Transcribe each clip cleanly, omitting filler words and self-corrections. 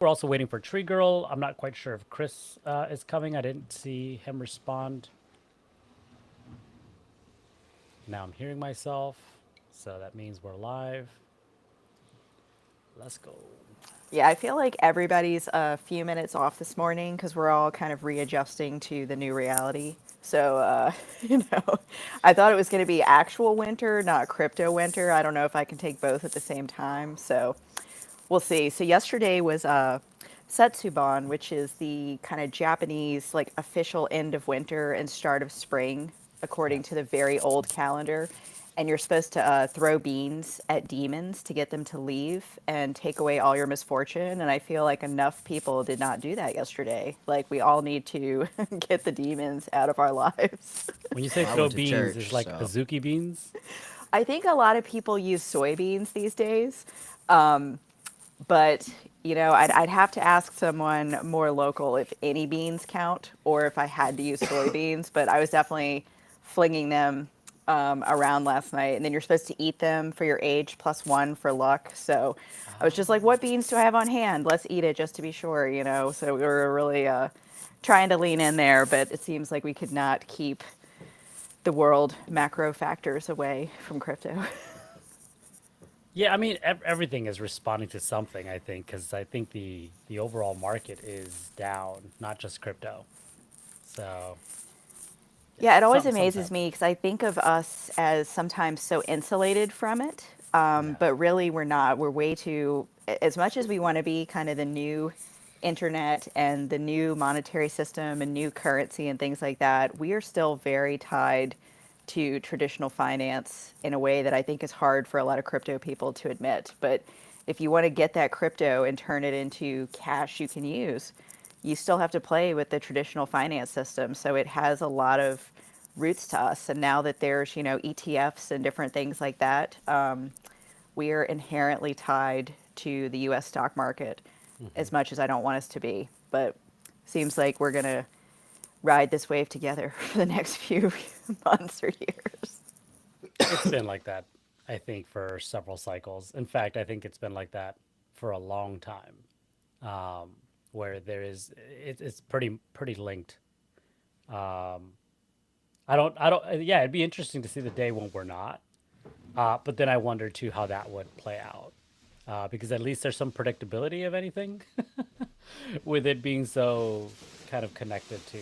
we're also waiting for Tree Girl. I'm not quite sure if Chris is coming. I didn't see him respond. Now I'm hearing myself, so that means we're live. Let's go. Yeah, I feel like everybody's a few minutes off this morning because we're all kind of readjusting to the new reality. So, you know, I thought it was going to be actual winter, not crypto winter. I don't know if I can take both at the same time. So, we'll see. So, yesterday was Setsuban, which is the kind of Japanese, like, official end of winter and start of spring, according to Yes. the very old calendar. And you're supposed to throw beans at demons to get them to leave and take away all your misfortune. And I feel like enough people did not do that yesterday. Like, we all need to get the demons out of our lives. When you say Well, I throw went to beans, is church, like so Azuki beans? I think a lot of people use soybeans these days. But you know, I'd have to ask someone more local if any beans count or if I had to use soybeans. But I was definitely flinging them around last night. And then you're supposed to eat them for your age plus one for luck. So I was just like, what beans do I have on hand? Let's eat it just to be sure, you know. So we were really trying to lean in there, but it seems like we could not keep the world macro factors away from crypto. Yeah, I mean everything is responding to something. I think because I think the overall market is down, not just crypto. So yeah, Yeah, it always something's amazes happening. me because I think of us as sometimes so insulated from it, Yeah. but really we're not. We're way too, as much as we want to be kind of the new internet and the new monetary system and new currency and things like that, we are still very tied to traditional finance in a way that I think is hard for a lot of crypto people to admit. But if you want to get that crypto and turn it into cash you can use, you still have to play with the traditional finance system. So it has a lot of roots to us. And now that there's, you know, ETFs and different things like that, we are inherently tied to the US stock market Hmm. as much as I don't want us to be. But seems like we're going to ride this wave together for the next few months or years. It's been like that, I think, for several cycles. In fact, I think it's been like that for a long time, where it's pretty linked. Um, I don't. Yeah, it'd be interesting to see the day when we're not. But then I wonder too how that would play out, because at least there's some predictability of anything, with it being so kind of connected to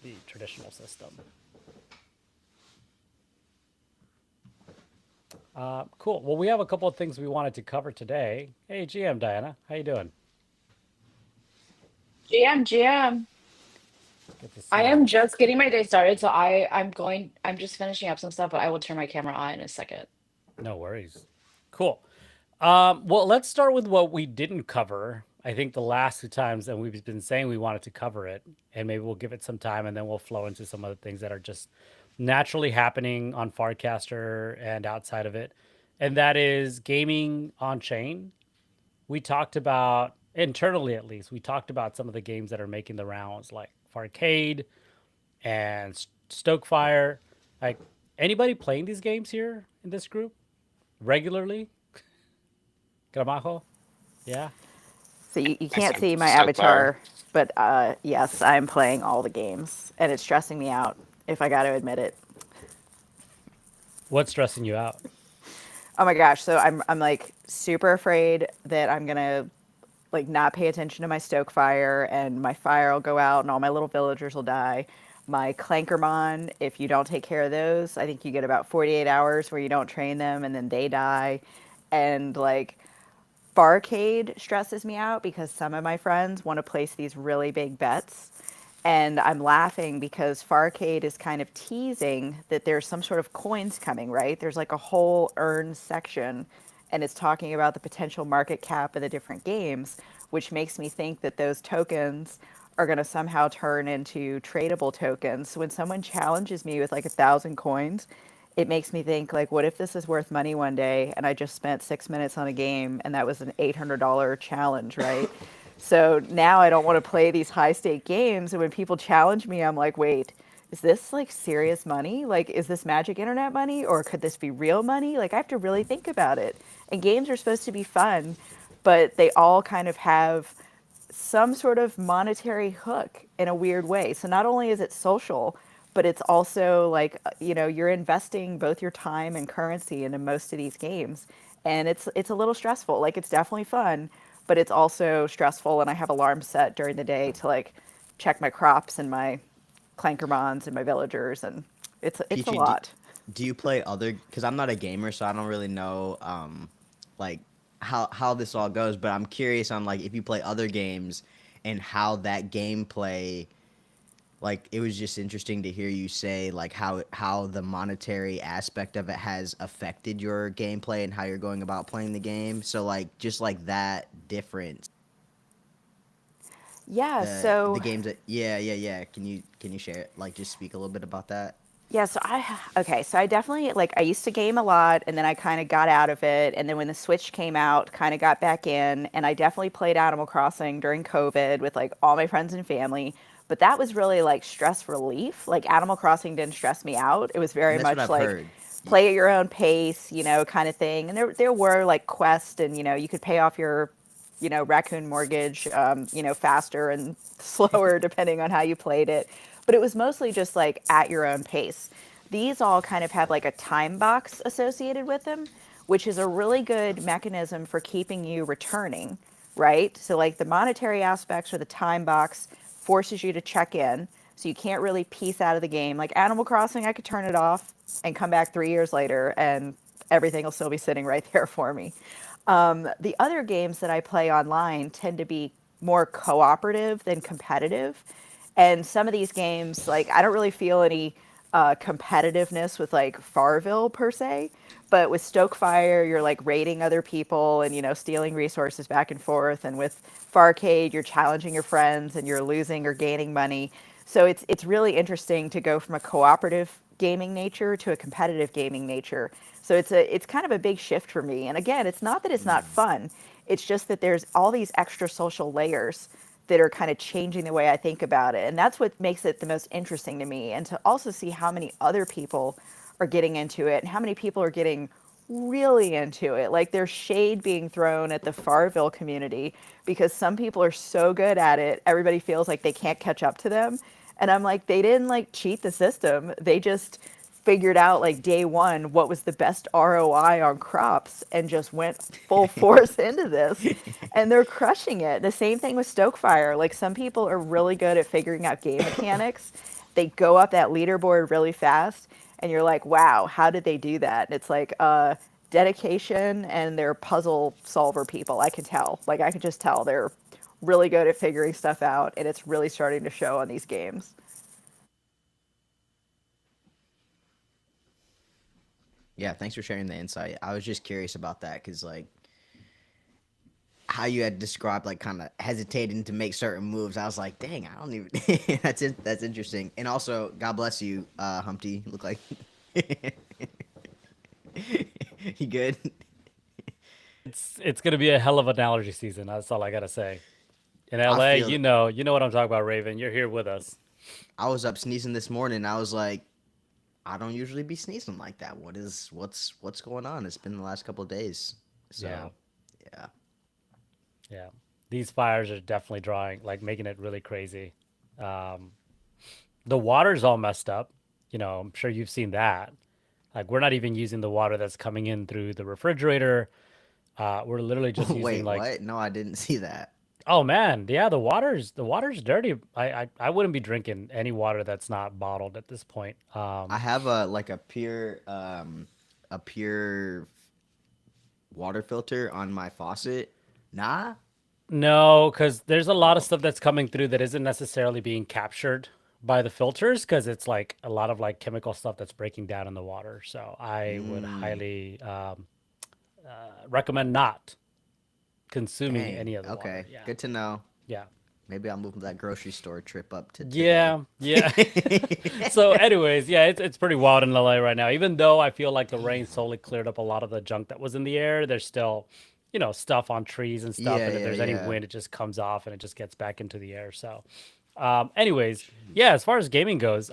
the traditional system. Cool. Well, we have a couple of things we wanted to cover today. Hey, GM Diana, how you doing? GM. Good to see I you. am just getting my day started, so I'm just finishing up some stuff, but I will turn my camera on in a second. No worries. Cool. Well, let's start with what we didn't cover. I think the last two times, and we've been saying we wanted to cover it, and maybe we'll give it some time, and then we'll flow into some other things that are just naturally happening on Farcaster and outside of it, and that is gaming on chain. We talked about internally, at least, we talked about some of the games that are making the rounds, like Farcade and Stokefire. Like, anybody playing these games here in this group regularly? Gramajo? Yeah. So you I can't think see my so far. avatar, but yes, I'm playing all the games, and it's stressing me out if I got to admit it. What's stressing you out? Oh my gosh, so I'm like super afraid that I'm gonna like not pay attention to my stoke fire and my fire will go out and all my little villagers will die. My clankermon, if you don't take care of those, I think you get about 48 hours where you don't train them and then they die. And like Barcade stresses me out because some of my friends want to place these really big bets. And I'm laughing because Farcade is kind of teasing that there's some sort of coins coming, right? There's like a whole earn section, and it's talking about the potential market cap of the different games, which makes me think that those tokens are going to somehow turn into tradable tokens. So when someone challenges me with like 1,000 coins, it makes me think like, what if this is worth money one day and I just spent 6 minutes on a game and that was an $800 challenge, right? So now I don't want to play these high stake games. And when people challenge me, I'm like, wait, is this like serious money? Like, is this magic internet money or could this be real money? Like, I have to really think about it. And games are supposed to be fun, but they all kind of have some sort of monetary hook in a weird way. So not only is it social, but it's also like you're investing both your time and currency into most of these games, and it's a little stressful. Like it's definitely fun, but it's also stressful. And I have alarms set during the day to like check my crops and my clankermons and my villagers, and it's a Peachy, lot. do you play other? Because I'm not a gamer, so I don't really know like how this all goes. But I'm curious on like if you play other games and how that gameplay. Like it was just interesting to hear you say like how the monetary aspect of it has affected your gameplay and how you're going about playing the game. So like just like that difference, Yeah. the So games that yeah. Can you share it? Like just speak a little bit about that? Yeah, so okay, so I definitely like I used to game a lot and then I kind of got out of it, and then when the Switch came out, kind of got back in, and I definitely played Animal Crossing during COVID with like all my friends and family, but that was really like stress relief. Like Animal Crossing didn't stress me out. It was And very that's what much I've like heard. play at your own pace, kind of thing. And there were like quests, and you could pay off your raccoon mortgage, faster and slower depending on how you played it. But it was mostly just like at your own pace. These all kind of have like a time box associated with them, which is a really good mechanism for keeping you returning, right? So, like the monetary aspects or the time box forces you to check in. So, you can't really piece out of the game. Like Animal Crossing, I could turn it off and come back 3 years later and everything will still be sitting right there for me. The other games that I play online tend to be more cooperative than competitive. And some of these games, like, I don't really feel any competitiveness with like Farville per se. But with Stokefire, you're like raiding other people and, stealing resources back and forth. And with Farcade, you're challenging your friends and you're losing or gaining money. So it's really interesting to go from a cooperative gaming nature to a competitive gaming nature. So it's kind of a big shift for me. And again, it's not that it's not Mm. fun. It's just that there's all these extra social layers that are kind of changing the way I think about it. And that's what makes it the most interesting to me. And to also see how many other people are getting into it and how many people are getting really into it. Like there's shade being thrown at the Farville community because some people are so good at it, everybody feels like they can't catch up to them. And I'm like, they didn't like cheat the system. They just figured out like day one what was the best ROI on crops and just went full force into this. And they're crushing it. The same thing with Stokefire. Like some people are really good at figuring out game mechanics. They go up that leaderboard really fast and you're like, wow, how did they do that? And it's like dedication, and they're puzzle solver people. I can tell. Like I can just tell they're really good at figuring stuff out, and it's really starting to show on these games. Yeah, thanks for sharing the insight. I was just curious about that because like how you had described like kind of hesitating to make certain moves. I was like, dang, I don't even. That's it. That's interesting. And also, God bless you, Humpty. You look like you good. It's gonna be a hell of an allergy season. That's all I gotta say. In I LA, feel. you know what I'm talking about, Raven. You're here with us. I was up sneezing this morning. I was like, I don't usually be sneezing like that. What's going on? It's been the last couple of days. Yeah, So yeah. yeah. These fires are definitely drawing, like making it really crazy. Um, the water's all messed up. I'm sure you've seen that. Like we're not even using the water that's coming in through the refrigerator. We're literally just using Wait, like, what? No, I didn't see that. oh man, yeah, the water's dirty. I wouldn't be drinking any water that's not bottled at this point. I have a like a pure water filter on my faucet. Nah. No, because there's a lot of Oh. stuff that's coming through that isn't necessarily being captured by the filters because it's like a lot of like chemical stuff that's breaking down in the water. So I would Mm, highly recommend not consuming dang. any of the water. Okay. Yeah, Good to know. yeah, Maybe I'll move that grocery store trip up to today. yeah, yeah. So, anyways, yeah, it's pretty wild in LA right now. Even though I feel like the rain Damn. slowly cleared up a lot of the junk that was in the air, there's still, stuff on trees and stuff. Yeah, And if yeah, there's any yeah. wind, it just comes off and it just gets back into the air. So, anyways, yeah, as far as gaming goes,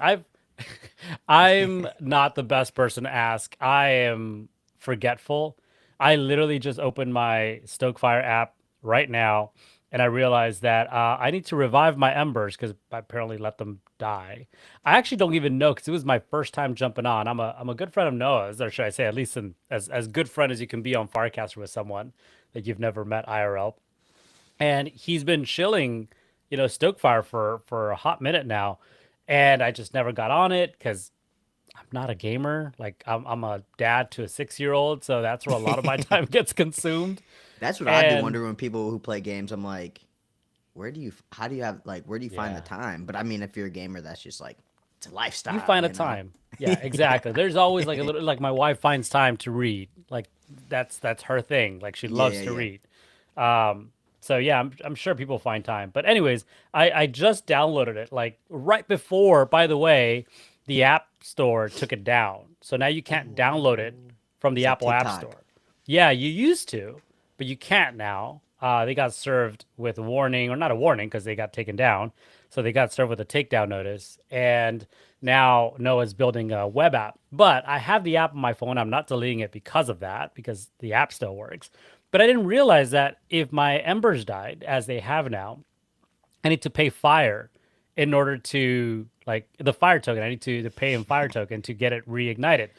I'm not the best person to ask. I am forgetful. I literally just opened my Stokefire app right now and I realized that I need to revive my embers because I apparently let them die. I actually don't even know because it was my first time jumping on. I'm a good friend of Noah's, or should I say, at least as good friend as you can be on Farcaster with someone that you've never met IRL. And he's been chilling, Stokefire for a hot minute now, and I just never got on it because I'm not a gamer. Like I'm a dad to a 6 year old, so that's where a lot of my time gets consumed. That's what I be And wondering when people who play games. I'm like, how do you have like, where do you find the yeah, time? But I mean, if you're a gamer, that's just like, it's a you lifestyle, find a you know? time. Yeah, exactly. There's always like a little like my wife finds time to read. Like that's her thing. Like she Yeah, loves yeah, to yeah. read. So yeah, I'm sure people find time. But anyways, I just downloaded it like right before, by the way, the App Store took it down. So now you can't download it Ooh. from the It's like Apple App TikTok. Store. Yeah, you used to, but you can't now. They got served with a warning, or not a warning because they got taken down. So they got served with a takedown notice. And now Noah's building a web app. But I have the app on my phone. I'm not deleting it because of that, because the app still works. But I didn't realize that if my embers died, as they have now, I need to pay fire in order to, like, the fire token. I need to pay in fire token to get it reignited.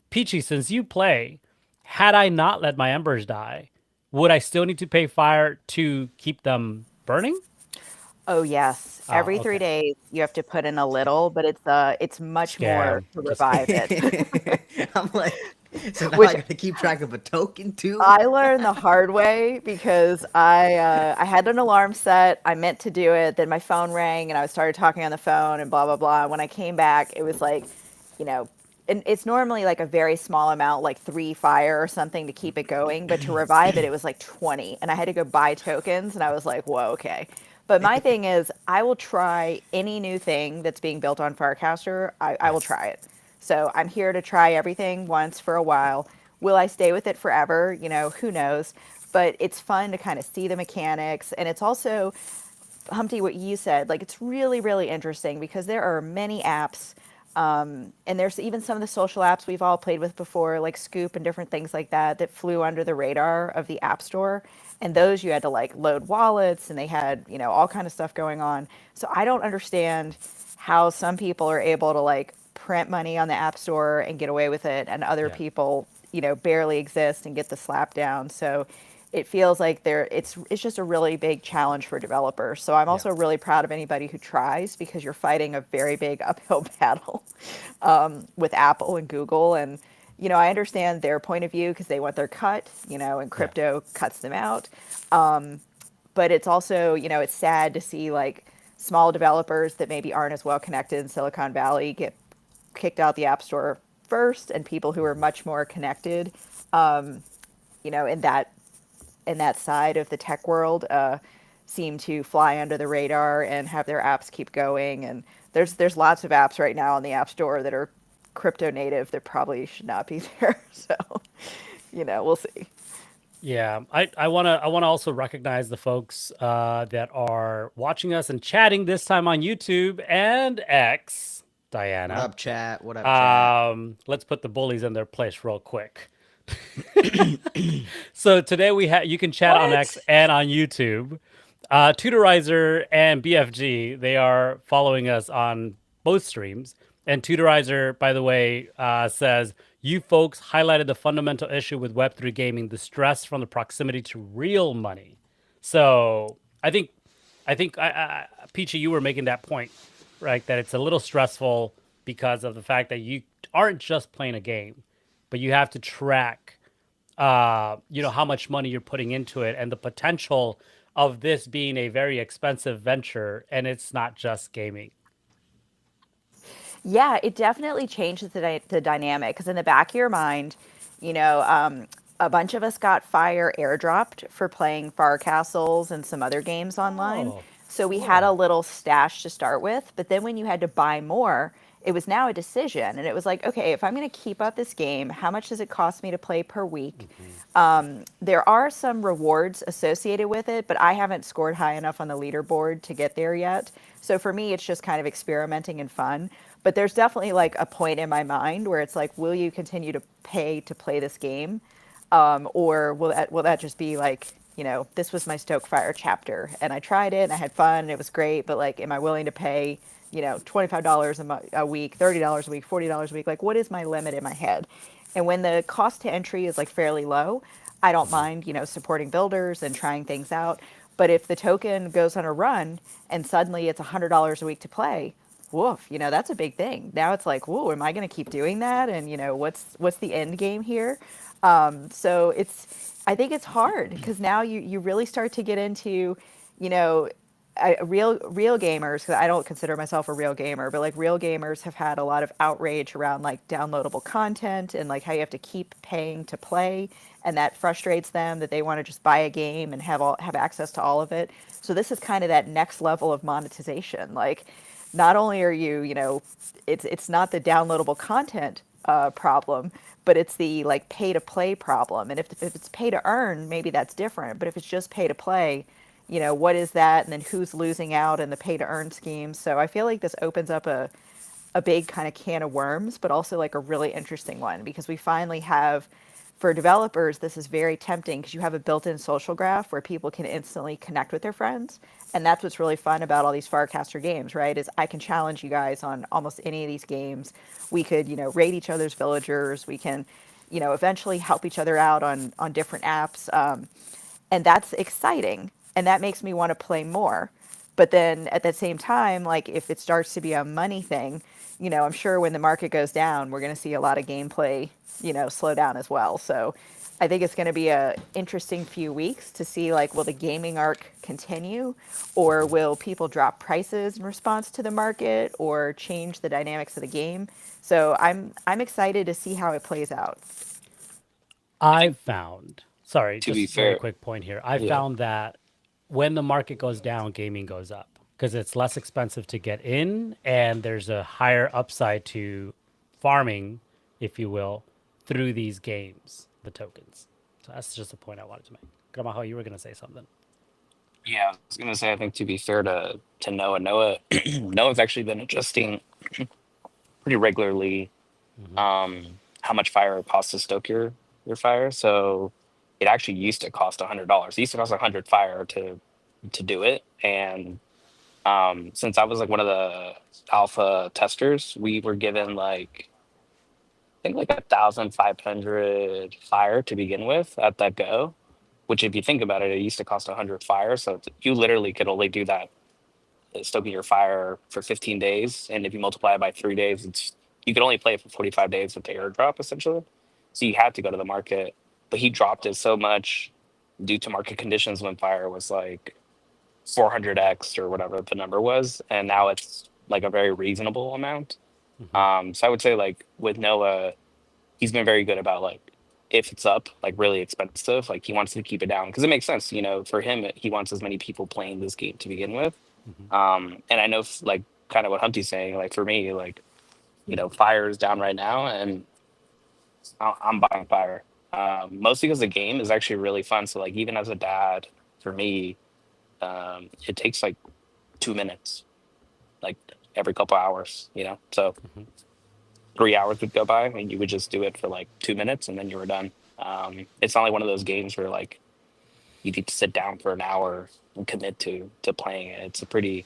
Peachy, since you play, had I not let my embers die, would I still need to pay fire to keep them burning? Oh yes. Oh, Every three okay. days you have to put in a little, but it's much more Scam. to Just kidding. revive it. I'm like, so now I Which gotta keep track of a token too. I learned the hard way because I had an alarm set. I meant to do it. Then my phone rang and I started talking on the phone and blah blah blah. When I came back, it was like, you know, and it's normally like a very small amount, like 3 fire or something to keep it going. But to revive it, it was like 20, and I had to go buy tokens. And I was like, whoa, okay. But my thing is, I will try any new thing that's being built on Farcaster. I will Yes. try it. So I'm here to try everything once for a while. Will I stay with it forever? Who knows? But it's fun to kind of see the mechanics. And it's also, Humpty, what you said, like it's really, really interesting because there are many apps. And there's even some of the social apps we've all played with before, like Scoop and different things like that, that flew under the radar of the App Store. And Yeah. those you had to like load wallets and they had, all kind of stuff going on. So I don't understand how some people are able to like print money on the App Store and get away with it, and other Yeah. people, barely exist and get the slap down. So it feels like it's just a really big challenge for developers. So I'm Yeah. also really proud of anybody who tries, because you're fighting a very big uphill battle with Apple and Google. And I understand their point of view because they want their cut, and Yeah. crypto cuts them out. But it's also, it's sad to see like small developers that maybe aren't as well connected in Silicon Valley get kicked out the App Store first, and people who are much more connected, in that side of the tech world, seem to fly under the radar and have their apps keep going. And there's lots of apps right now on the App Store that are crypto native that probably should not be there. So, we'll see. Yeah, I wanna also recognize the folks that are watching us and chatting this time on YouTube and X. What Diana. up, chat? What up, chat? Let's put the bullies in their place real quick. So today you can chat on X What? and on YouTube. Tutorizer and BFG, they are following us on both streams. And Tutorizer, by the way, says, you folks highlighted the fundamental issue with Web3 gaming, the stress from the proximity to real money. So I think, Peachy, you were making that point, right? That it's a little stressful because of the fact that you aren't just playing a game, but you have to track, how much money you're putting into it and the potential of this being a very expensive venture, and it's not just gaming. Yeah, it definitely changes the dynamic, because in the back of your mind, you know, um, a bunch of us got fire airdropped for playing Far Castles and some other games online. Oh, So we had a cool. little stash to start with, but then when you had to buy more, it was now a decision. And it was like, okay, if I'm going to keep up this game, how much does it cost me to play per week? Hmm. There are some rewards associated with it, but I haven't scored high enough on the leaderboard to get there yet. So for me, it's just kind of experimenting and fun. But there's definitely like a point in my mind where it's like, will you continue to pay to play this game? Or will that just be like this was my Stokefire chapter, and I tried it, and I had fun, and it was great. But like, am I willing to pay, $25 a week, $30 a week, $40 a week? Like, what is my limit in my head? And when the cost to entry is like fairly low, I don't Hmm. mind, supporting builders and trying things out. But if the token goes on a run and suddenly it's $100 a week to play, woof, that's a big thing. Now it's like, whoa, am I going to keep doing that? And what's the end game here? So I think it's hard because now you really start to get into, you know, real gamers, because I don't consider myself a real gamer, but like real gamers have had a lot of outrage around like downloadable content and like how you have to keep paying to play, and that frustrates them that they want to just buy a game and have access to all of it. So this is kind of that next level of monetization. Like, not only are you, it's not the downloadable content problem, but it's the like pay to play problem. And if it's pay to earn, maybe that's different. But if it's just pay to play, what is that? And then who's losing out in the pay to earn scheme? So I feel like this opens up a big kind of can of worms, but also like a really interesting one, because we finally have, for developers, this is very tempting because you have a built-in social graph where people can instantly connect with their friends. And that's what's really fun about all these Farcaster games, right? Is I can challenge you guys on almost any of these games. We could, raid each other's villagers. We can, eventually help each other out on different apps. And that's exciting, and that makes me want to play more. But then at the same time, like if it starts to be a money thing, I'm sure when the market goes down, we're going to see a lot of gameplay, slow down as well. So I think it's going to be a interesting few weeks to see, like, will the gaming arc continue, or Hmm. will people drop prices in response to the market or change the dynamics of the game? So I'm excited to see how it plays out. I I think found, sorry, to be just very fair, quick point here. I yeah. found that when the market goes down, gaming goes up because it's less expensive to get in and there's a higher upside to farming, if you will, through these games, the tokens. So that's just a point I wanted to make. Grandma, you were going to say something. Yeah, I was gonna say I think to be fair to Noah, Noah's actually been adjusting pretty regularly Hmm. how much fire it costs to stoke your fire. So it actually used to cost $100. It used to cost 100 fire to do it. And since I was like one of the alpha testers, we were given like I think like 1,500 fire to begin with at that go. Which, if you think about it, it used to cost 100 fire. So you literally could only do that stoking your fire for 15 days, and if you multiply it by 3 days, it's you could only play it for 45 days with the airdrop essentially. So you had to go to the market, but he dropped it so much due to market conditions when fire was like 400x or whatever the number was, and now it's like a very reasonable amount. Hmm. So I would say like with Noah, he's been very good about like if it's up like really expensive, like he wants to keep it down because it makes sense, for him he wants as many people playing this game to begin with. Hmm. And I know like kind of what Humpty's saying, like for me, like, fire is down right now and I'm buying fire. Mostly because the game is actually really fun. So like even as a dad, for me, it takes like 2 minutes, like every couple hours, So Hmm. 3 hours would go by and you would just do it for like 2 minutes and then you were done. It's not like one of those games where like you need to sit down for an hour and commit to playing it. It's a pretty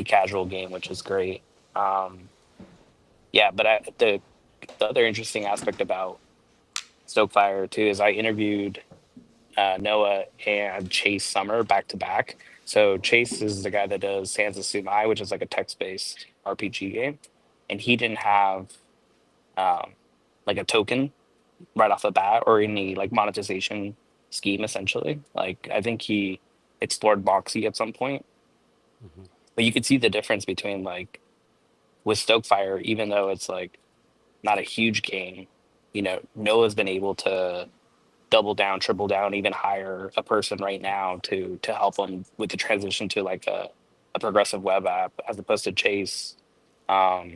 casual game, which is great. Um, yeah, but the other interesting aspect about Stokefire too is I interviewed Noah and Chase Summer back to back. So Chase is the guy that does Sansa Sumai, which is like a text-based RPG game, and he didn't have um, like a token right off the bat or any like monetization scheme essentially. Like I think he explored Boxy at some point, Hmm. but you could see the difference between like with Stokefire, even though it's like not a huge game, Noah's been able to double down, triple down, even hire a person right now to help them with the transition to like a progressive web app as opposed to Chase. Um,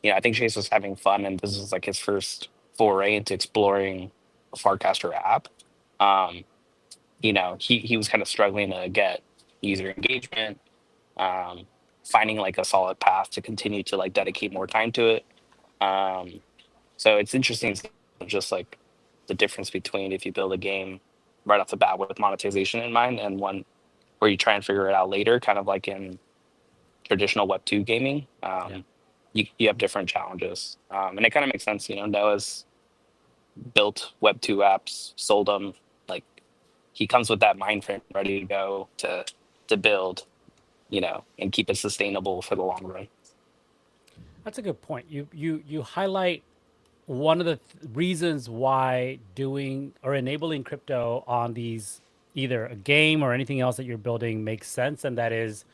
I think Chase was having fun and this is like his first foray into exploring a Farcaster app. Um, he was kind of struggling to get user engagement, um, finding like a solid path to continue to like dedicate more time to it. So it's interesting just like the difference between if you build a game right off the bat with monetization in mind, and one where you try and figure it out later, kind of like in traditional Web 2 gaming. Yeah. You have different challenges. And it kind of makes sense. Noah's built Web 2 apps, sold them. Like, he comes with that mind frame ready to go to build, and keep it sustainable for the long run. That's a good point. You highlight one of the reasons why doing or enabling crypto on these, either a game or anything else that you're building, makes sense, and that is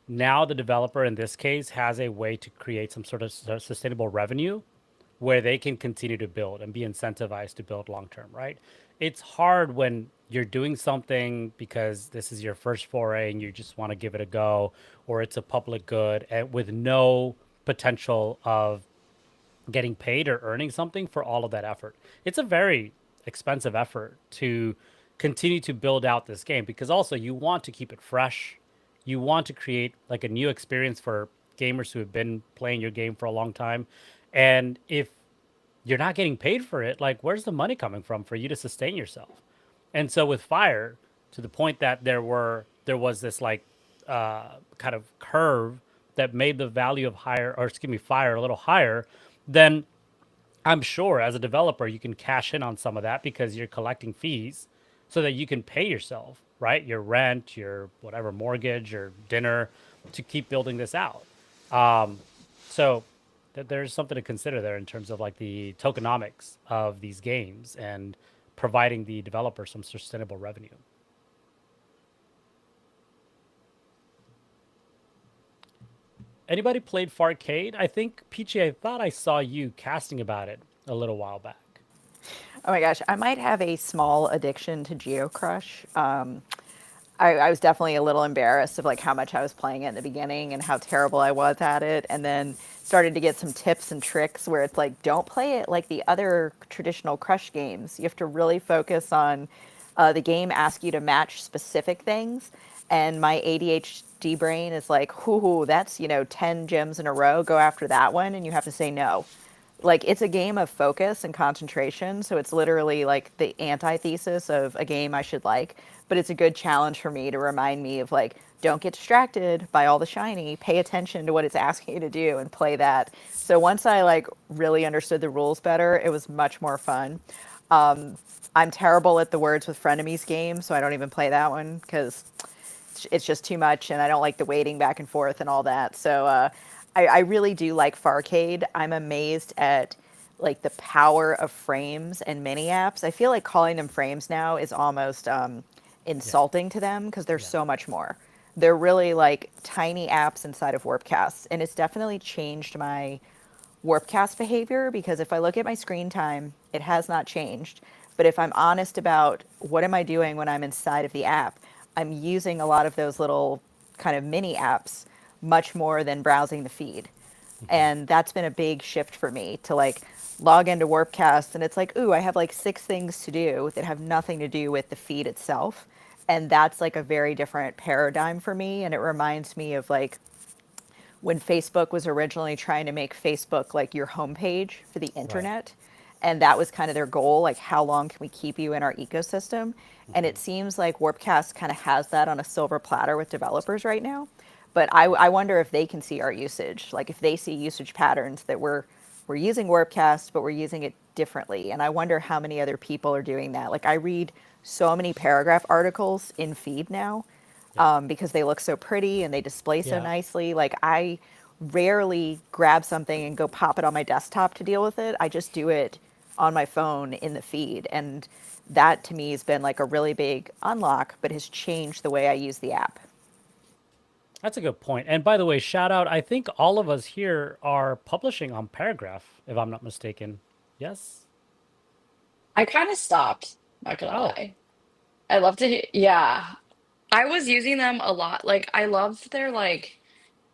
now the developer in this case has a way to create some sort of sustainable revenue where they can continue to build and be incentivized to build long term, right? It's hard when you're doing something because this is your first foray and you just want to give it a go, or it's a public good and with no potential of getting paid or earning something for all of that effort. It's a very expensive effort to continue to build out this game, because also you want to keep it fresh. You want to create like a new experience for gamers who have been playing your game for a long time. And if you're not getting paid for it, like, where's the money coming from for you to sustain yourself? And so with Fire, to the point that there was this like kind of curve that made the value of Fire a little higher, then I'm sure as a developer you can cash in on some of that because you're collecting fees so that you can pay yourself, right? Your rent, your whatever mortgage, your dinner, to keep building this out. So there's something to consider there in terms of like the tokenomics of these games and providing the developer some sustainable revenue. Anybody played Farcade? I think, Peachy, I thought I saw you casting about it a little while back. Oh my gosh, I might have a small addiction to Geocrush. I was definitely a little embarrassed of like how much I was playing it in the beginning and how terrible I was at it, and then started to get some tips and tricks where it's like, don't play it like the other traditional Crush games. You have to really focus on the game asks you to match specific things, and my ADHD brain is like, "Ooh, that's 10 gems in a row. Go after that one," and you have to say no. Like, it's a game of focus and concentration, so it's literally like the antithesis of a game I should like, but it's a good challenge for me to remind me of like, don't get distracted by all the shiny, pay attention to what it's asking you to do and play that. So once I like really understood the rules better, it was much more fun. I'm terrible at the words with frenemies game, so I don't even play that one because it's just too much, and I don't like the waiting back and forth and all that. So I really do like Farcade. I'm amazed at like the power of frames and mini apps. I feel like calling them frames now is almost Yeah. insulting to them because they're Yeah. so much more. They're really like tiny apps inside of Warpcasts, and it's definitely changed my Warpcast behavior, because if I look at my screen time, it has not changed. But if I'm honest about what am I doing when I'm inside of the app, I'm using a lot of those little kind of mini apps much more than browsing the feed. And that's been a big shift for me to like log into Warpcast and it's like, ooh, I have like 6 things to do that have nothing to do with the feed itself. And that's like a very different paradigm for me. And it reminds me of like when Facebook was originally trying to make Facebook like your homepage for the Right. internet. And that was kind of their goal, like how long can we keep you in our ecosystem? And it seems like Warpcast kind of has that on a silver platter with developers right now. But I wonder if they can see our usage, like if they see usage patterns that we're using Warpcast, but we're using it differently. And I wonder how many other people are doing that. Like I read so many paragraph articles in feed now Yeah. because they look so pretty and they display so Yeah. nicely. Like I rarely grab something and go pop it on my desktop to deal with it. I just do it on my phone in the feed. And that to me has been like a really big unlock, but has changed the way I use the app. That's a good point. And by the way, shout out, I think all of us here are publishing on Paragraph, if I'm not mistaken. Yes? I kind of stopped, not gonna Oh. lie. I love to hear, yeah. I was using them a lot. Like I love their like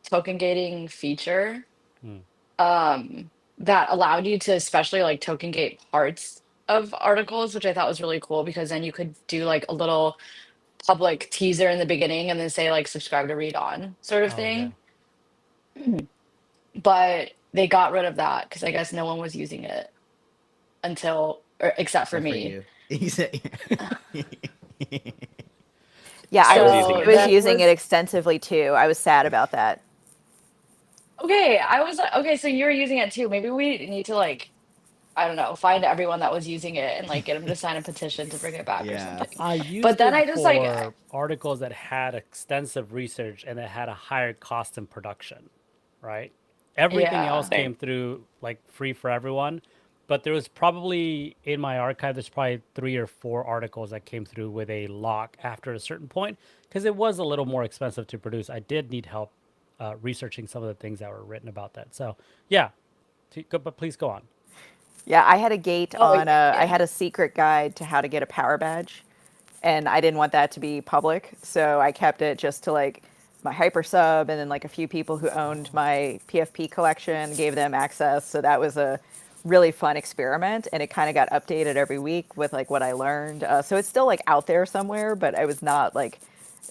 token gating feature Hmm. um that allowed you to especially like token gate parts of articles, which I thought was really cool because then you could do like a little public teaser in the beginning and then say like subscribe to read on sort of Oh, yeah. thing. But they got rid of that because I guess no one was using it until or except for Except for me. you. He said- Yeah, I was using So I it was that too. using it was extensively too. I was sad about that. okay. I was like, okay, so you're using it too. Maybe we need to like, I don't know, find everyone that was using it and like get them to sign a petition to bring it back or Yeah. something. I But used then it I just like, for articles that had extensive research and that had a higher cost in production, right? Everything else yeah. Same. came through like free for everyone, but there was probably in my archive there's probably 3 or 4 articles that came through with a lock after a certain point because it was a little more expensive to produce. I did need help researching some of the things that were written about that. So yeah, but please go on. Yeah, I had a gate Oh on a, I yeah. had a secret guide to how to get a power badge, and I didn't want that to be public, so I kept it just to like my hyper sub and then like a few people who owned my PFP collection, gave them access. So that was a really fun experiment, and it kind of got updated every week with like what I learned. So it's still like out there somewhere, but I was not like,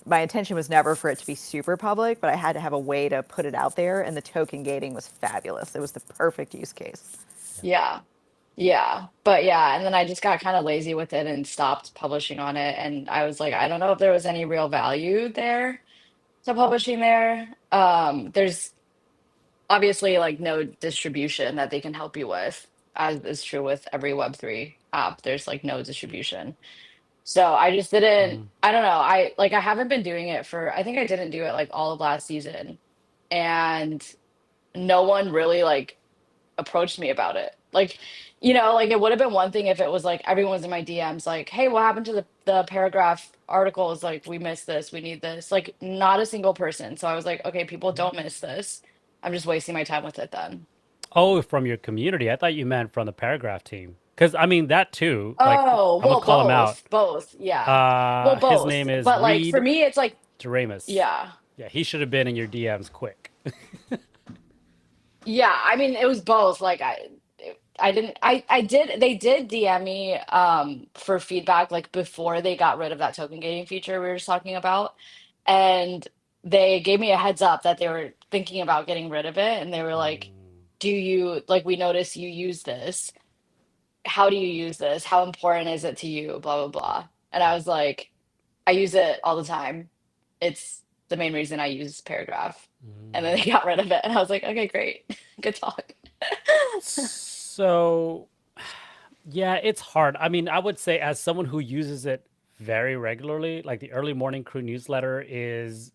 my intention was never for it to be super public, but I had to have a way to put it out there, and the token gating was fabulous. It was the perfect use case. Yeah. Yeah. But yeah, and then I just got kind of lazy with it and stopped publishing on it. And I was like, I don't know if there was any real value there to publishing there. There's obviously like no distribution that they can help you with, as is true with every Web3 app. There's like no distribution. So I just didn't, Mhm. I don't know. I haven't been doing it for, I think I didn't do it like all of last season. And no one really like approached me about it. Like, like it would have been one thing if it was like everyone's in my DMs, like, hey, what happened to the paragraph articles? Like, we missed this, we need this. Like, not a single person. So I was like, okay, people don't miss this. I'm just wasting my time with it then. Oh, from your community. I thought you meant from the paragraph team. Because I mean that too. Like Oh, I'm gonna well, call him out. both, yeah. Well, His both. name is But like for Reed me, it's like, Doremus. yeah. Yeah, he should have been in your DMs quick. Yeah, I mean, it was both. Like I didn't I did they did DM me for feedback like before they got rid of that token gating feature we were just talking about. And they gave me a heads up that they were thinking about getting rid of it, and they were like, "Do you like we notice you use this. How do you use this? How important is it to you? Blah blah blah." And I was like, "I use it all the time. It's the main reason I use Paragraph." And then they got rid of it, and I was like, "Okay, great. Good talk." So yeah, it's hard. I mean, I would say as someone who uses it very regularly, like the early morning crew newsletter is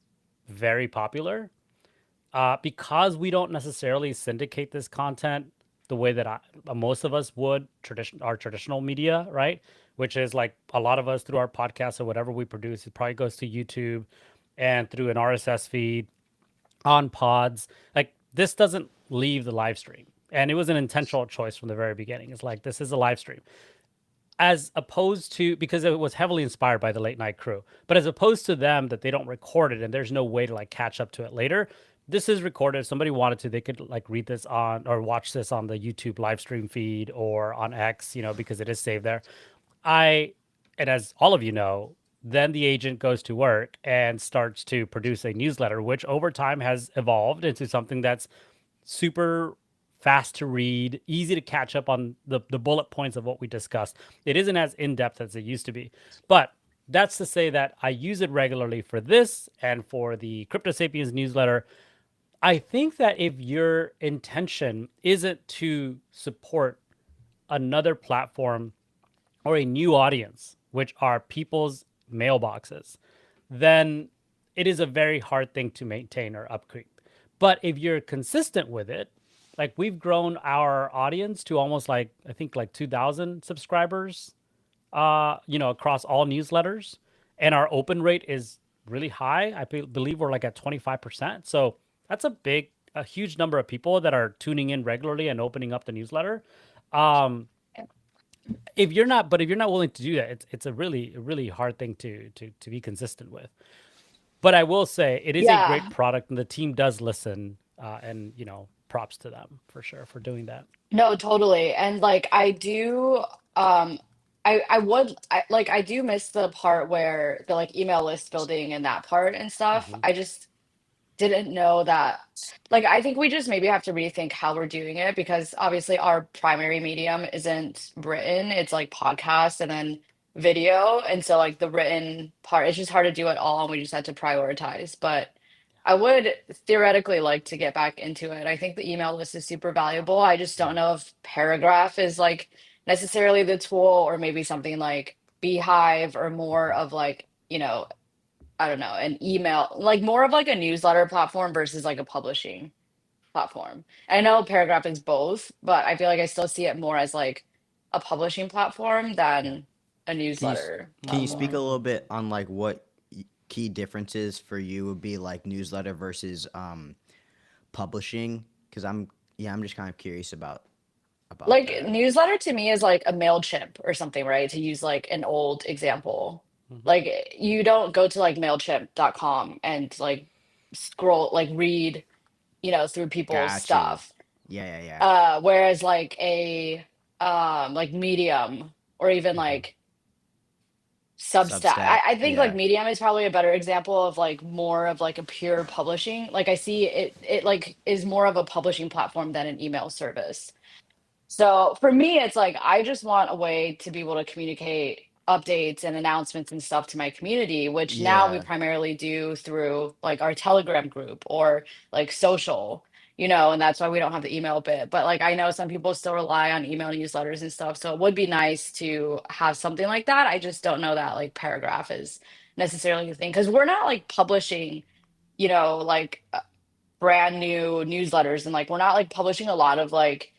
very popular. Because we don't necessarily syndicate this content the way that most of us would our traditional media, right? Which is like a lot of us through our podcasts or whatever we produce, it probably goes to YouTube and through an RSS feed on pods. Like this doesn't leave the live stream. And it was an intentional choice from the very beginning. It's like this is a live stream as opposed to because it was heavily inspired by the late night crew, but as opposed to them that they don't record it and there's no way to like catch up to it later. This is recorded. If somebody wanted to, they could like read this on or watch this on the YouTube live stream feed or on X, because it is saved there. I and as all of you know, then the agent goes to work and starts to produce a newsletter, which over time has evolved into something that's super fast to read, easy to catch up on the bullet points of what we discussed. It isn't as in depth as it used to be. But that's to say that I use it regularly for this and for the Crypto Sapiens newsletter. I think that if your intention isn't to support another platform or a new audience, which are people's mailboxes, then it is a very hard thing to maintain or upkeep. But if you're consistent with it, like we've grown our audience to almost like I think like 2,000 subscribers, across all newsletters, and our open rate is really high. I believe we're like at 25%. So that's a huge number of people that are tuning in regularly and opening up the newsletter. Um, if you're not willing to do that, it's a really hard thing to be consistent with. But I will say it is a great Yeah. product, and the team does listen, and props to them for sure for doing that. No, totally. And like I do um I do miss the part where the like email list building and that part and stuff. Hmm. I just didn't know that. Like I think we just maybe have to rethink how we're doing it, because obviously our primary medium isn't written, it's like podcasts, and then video. And so like the written part, it's just hard to do it all and we just had to prioritize. But I would theoretically like to get back into it. I think the email list is super valuable. I just don't Yeah. know if Paragraph is like necessarily the tool or maybe something like Beehive or more of like, I don't know, an email, like more of like a newsletter platform versus like a publishing platform. I know Paragraph is both, but I feel like I still see it more as like a publishing platform Yeah. than a Can you newsletter can you speak a platform. little bit on like what key differences for you would be like newsletter versus publishing? Because I'm just kind of curious about Like that. newsletter to me is like a MailChimp or something, right? To use like an old example. Hmm. Like you don't go to like MailChimp.com and like scroll, like read, through people's Got you. stuff. Yeah. Whereas like Medium or even Hmm. like Substack. Substack. I think like Yeah. Medium is probably a better example of like more of like a pure publishing. Like I see it like is more of a publishing platform than an email service. So for me, it's like I just want a way to be able to communicate updates and announcements and stuff to my community, which now we Yeah. primarily do through like our Telegram group or like social, and that's why we don't have the email bit. But like I know some people still rely on email newsletters and stuff. So it would be nice to have something like that. I just don't know that like Paragraph is necessarily the thing because we're not like publishing, like brand new newsletters and like we're not like publishing a lot of like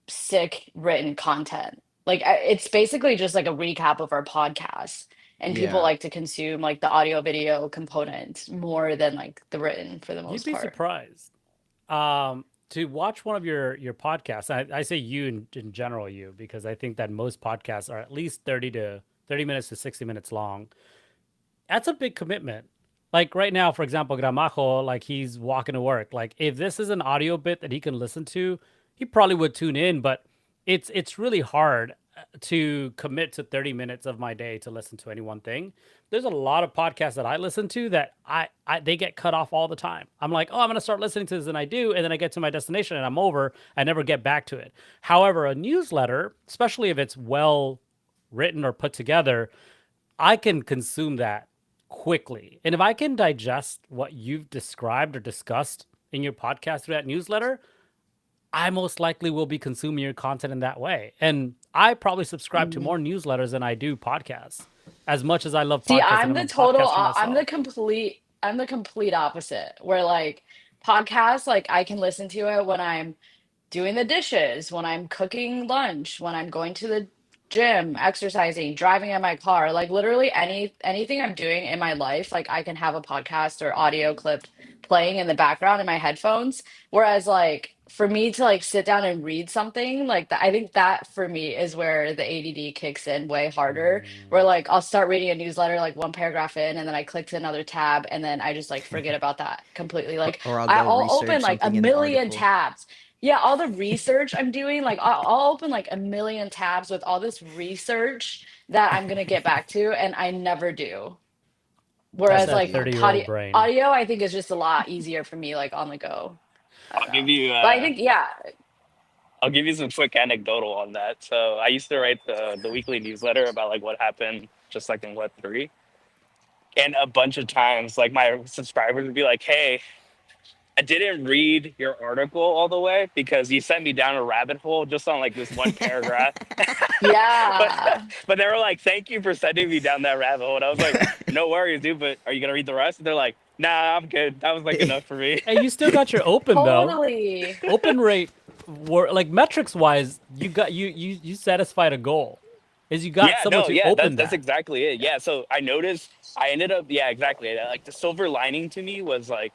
sick written content. Like it's basically just like a recap of our podcast. And people Yeah. like to consume like the audio video component more than like the written for the You'd most be part. surprised. To watch one of your podcasts. I say you in general, you, because I think that most podcasts are at least 30 minutes to 60 minutes long. That's a big commitment. Like right now, for example, Gramajo, like he's walking to work. Like if this is an audio bit that he can listen to, he probably would tune in, but it's really hard to commit to 30 minutes of my day to listen to any one thing. There's a lot of podcasts that I listen to that I they get cut off all the time. I'm like, oh, I'm gonna start listening to this, and I do, and then I get to my destination and I'm over. I never get back to it. However, a newsletter, especially if it's well written or put together, I can consume that quickly. And if I can digest what you've described or discussed in your podcast through that newsletter, I most likely will be consuming your content in that way. And I probably subscribe to Mhm. more newsletters than I do podcasts. As much as I love See, podcasts and I'm a podcaster myself. I'm the complete opposite where like podcasts, like I can listen to it when I'm doing the dishes, when I'm cooking lunch, when I'm going to the gym, exercising, driving in my car, like literally anything I'm doing in my life, like I can have a podcast or audio clip playing in the background in my headphones. Whereas like for me to like sit down and read something, like I think that for me is where the ADD kicks in way harder. Where Mm, like I'll start reading a newsletter like one paragraph in and then I click to another tab and then I just like forget about that completely. Or, Like or I'll go I'll research open like a something in the million article. tabs. Yeah, all the research I'm doing, like I'll open like a million tabs with all this research that I'm gonna get back to, and I never do. that's Whereas that See, like 30-year-old brain. audio, I think is just a lot easier for me, like on the go. I I'll don't give know, you but I think yeah, I'll give you some quick anecdotal on that. So I used to write the weekly newsletter about like what happened just like in Web3. And a bunch of times like my subscribers would be like, "Hey, I didn't read your article all the way because you sent me down a rabbit hole just on like this one paragraph." but yeah. but they were like, "Thank you for sending me down that rabbit hole." And I was like, "No worries, dude. But are you gonna read the rest?" And they're like, "Nah, I'm good. That was like enough for me." Hey, you still got your open though. Totally. Open rate were like metrics wise, you got you satisfied a goal. Is you got Yeah, someone no, to yeah, open that's that. exactly it. Yeah, so I noticed I ended up, yeah, exactly. Like the silver lining to me was like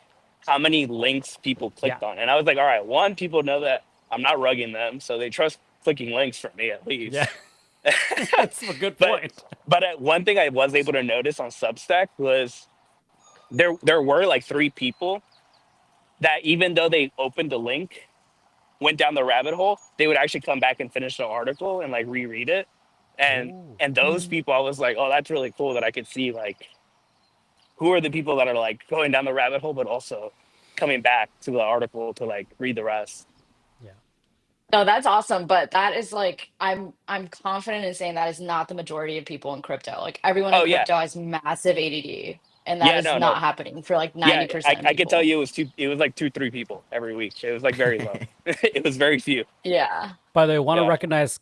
how many links people Yeah. clicked on. And I was like, all right, one, people know that I'm not rugging them, so they trust clicking links from me at Yeah. least. That's a good but point. one thing I was able to notice on Substack was there were like three people that even though they opened the link, went down the rabbit hole, they would actually come back and finish the article and like reread it. And Oh. those Mhm. people, I was like, oh, that's really cool that I could see like who are the people that are like going down the rabbit hole, but also coming back to the article to like read the rest. Yeah. No, that's awesome, but that is like I'm confident in saying that is not the majority of people in crypto. Like everyone in Oh yeah, crypto has massive ADD, and that yeah, is no, no, not happening for like yeah. 90% of I could tell people. you it was two. It was like two, three people every week. It was like very low. It was very few. Yeah. By the way, want to Yeah. recognize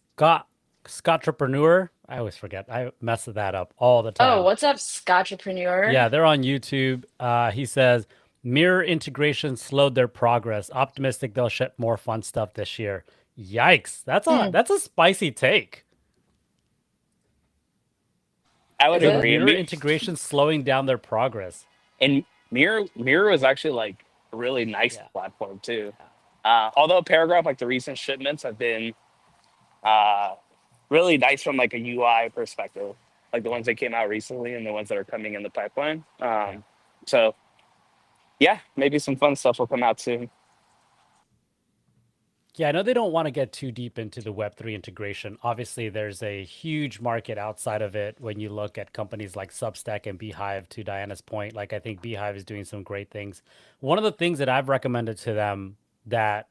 Scottrepreneur. I always forget. I mess that up all the Oh, time. what's up, Scotchpreneur? Yeah, they're on YouTube. He says mirror integration slowed their progress. Optimistic they'll ship more fun stuff this year. Yikes! Hmm, That's a spicy take. I would is The it? agree. mirror integration slowing down their progress. And Mirror was actually like a really nice Yeah, platform too. yeah. Although Paragraph, like the recent shipments have been uh, really nice from like a UI perspective, like the ones that came out recently and the ones that are coming in the pipeline. Yeah. So yeah, maybe some fun stuff will come out soon. Yeah, I know they don't want to get too deep into the Web3 integration. Obviously, there's a huge market outside of it when you look at companies like Substack and Beehive, to Diana's point. Like, I think Beehive is doing some great things. One of the things that I've recommended to them that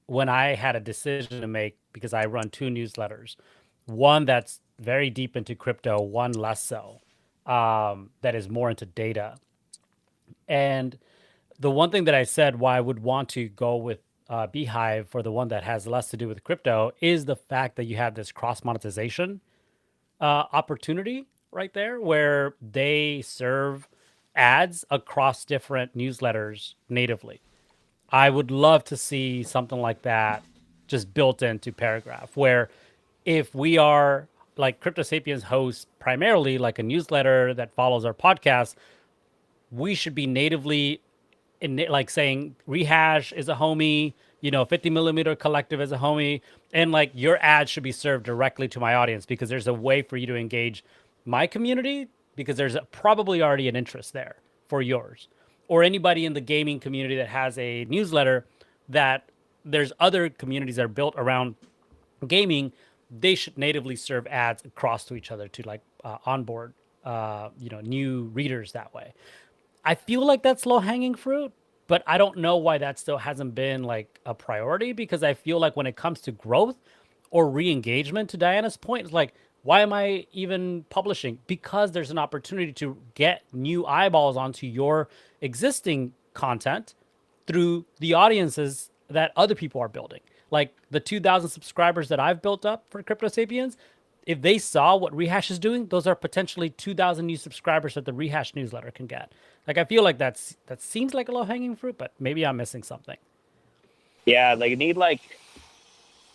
when I had a decision to make, because I run two newsletters, one that's very deep into crypto, one less so, that is more into data. And the one thing that I said why I would want to go with Beehive for the one that has less to do with crypto is the fact that you have this cross monetization opportunity right there where they serve ads across different newsletters natively. I would love to see something like that just built into Paragraph, where if we are like Crypto Sapiens hosts primarily like a newsletter that follows our podcast, we should be natively in like saying rehash is a homie, 50 millimeter collective is a homie, and like your ad should be served directly to my audience because there's a way for you to engage my community because there's probably already an interest there for yours or anybody in the gaming community that has a newsletter that there's other communities that are built around gaming. They should natively serve ads across to each other to like onboard new readers that way. I feel like that's low hanging fruit, but I don't know why that still hasn't been like a priority because I feel like when it comes to growth or re-engagement, to Diana's point, it's like, why am I even publishing? Because there's an opportunity to get new eyeballs onto your existing content through the audiences that other people are building. Like the 2,000 subscribers that I've built up for Crypto Sapiens, if they saw what Rehash is doing, those are potentially 2,000 new subscribers that the Rehash newsletter can get. Like I feel like that seems like a low hanging fruit, but maybe I'm missing something. Yeah, like you need like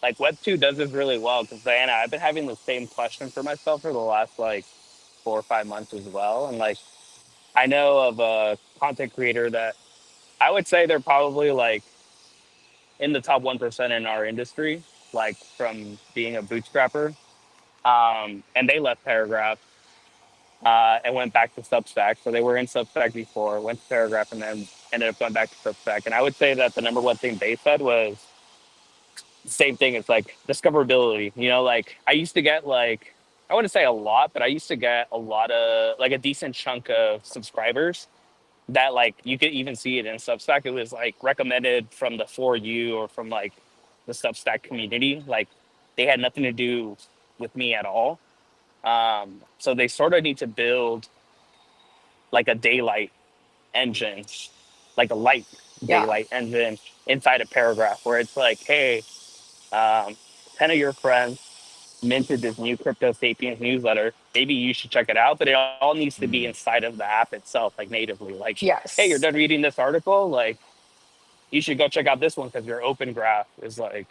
Web2 does this really well because Diana, I've been having the same question for myself for the last like 4 or 5 months as well, and like I know of a content creator that I would say they're probably like in the top 1% in our industry, like from being a bootstrapper. And they left Paragraph and went back to Substack. So they were in Substack before, went to Paragraph, and then ended up going back to Substack. And I would say that the number one thing they said was the same thing. It's like discoverability. Like I used to get like, I wouldn't say a lot, but I used to get a lot of like a decent chunk of subscribers that like you could even see it in Substack. It was like recommended from the for you or from like the Substack community. Like they had nothing to do with me at all. So they sort of need to build like a daylight engine, like a light Yeah. daylight engine inside a paragraph where it's like, hey, um, 10 of your friends minted this new Crypto Sapiens newsletter. Maybe you should check it out, but it all needs to be inside of the app itself, like natively. Like, hey, you're Yes. done reading this article, like you should go check out this one because your open graph is like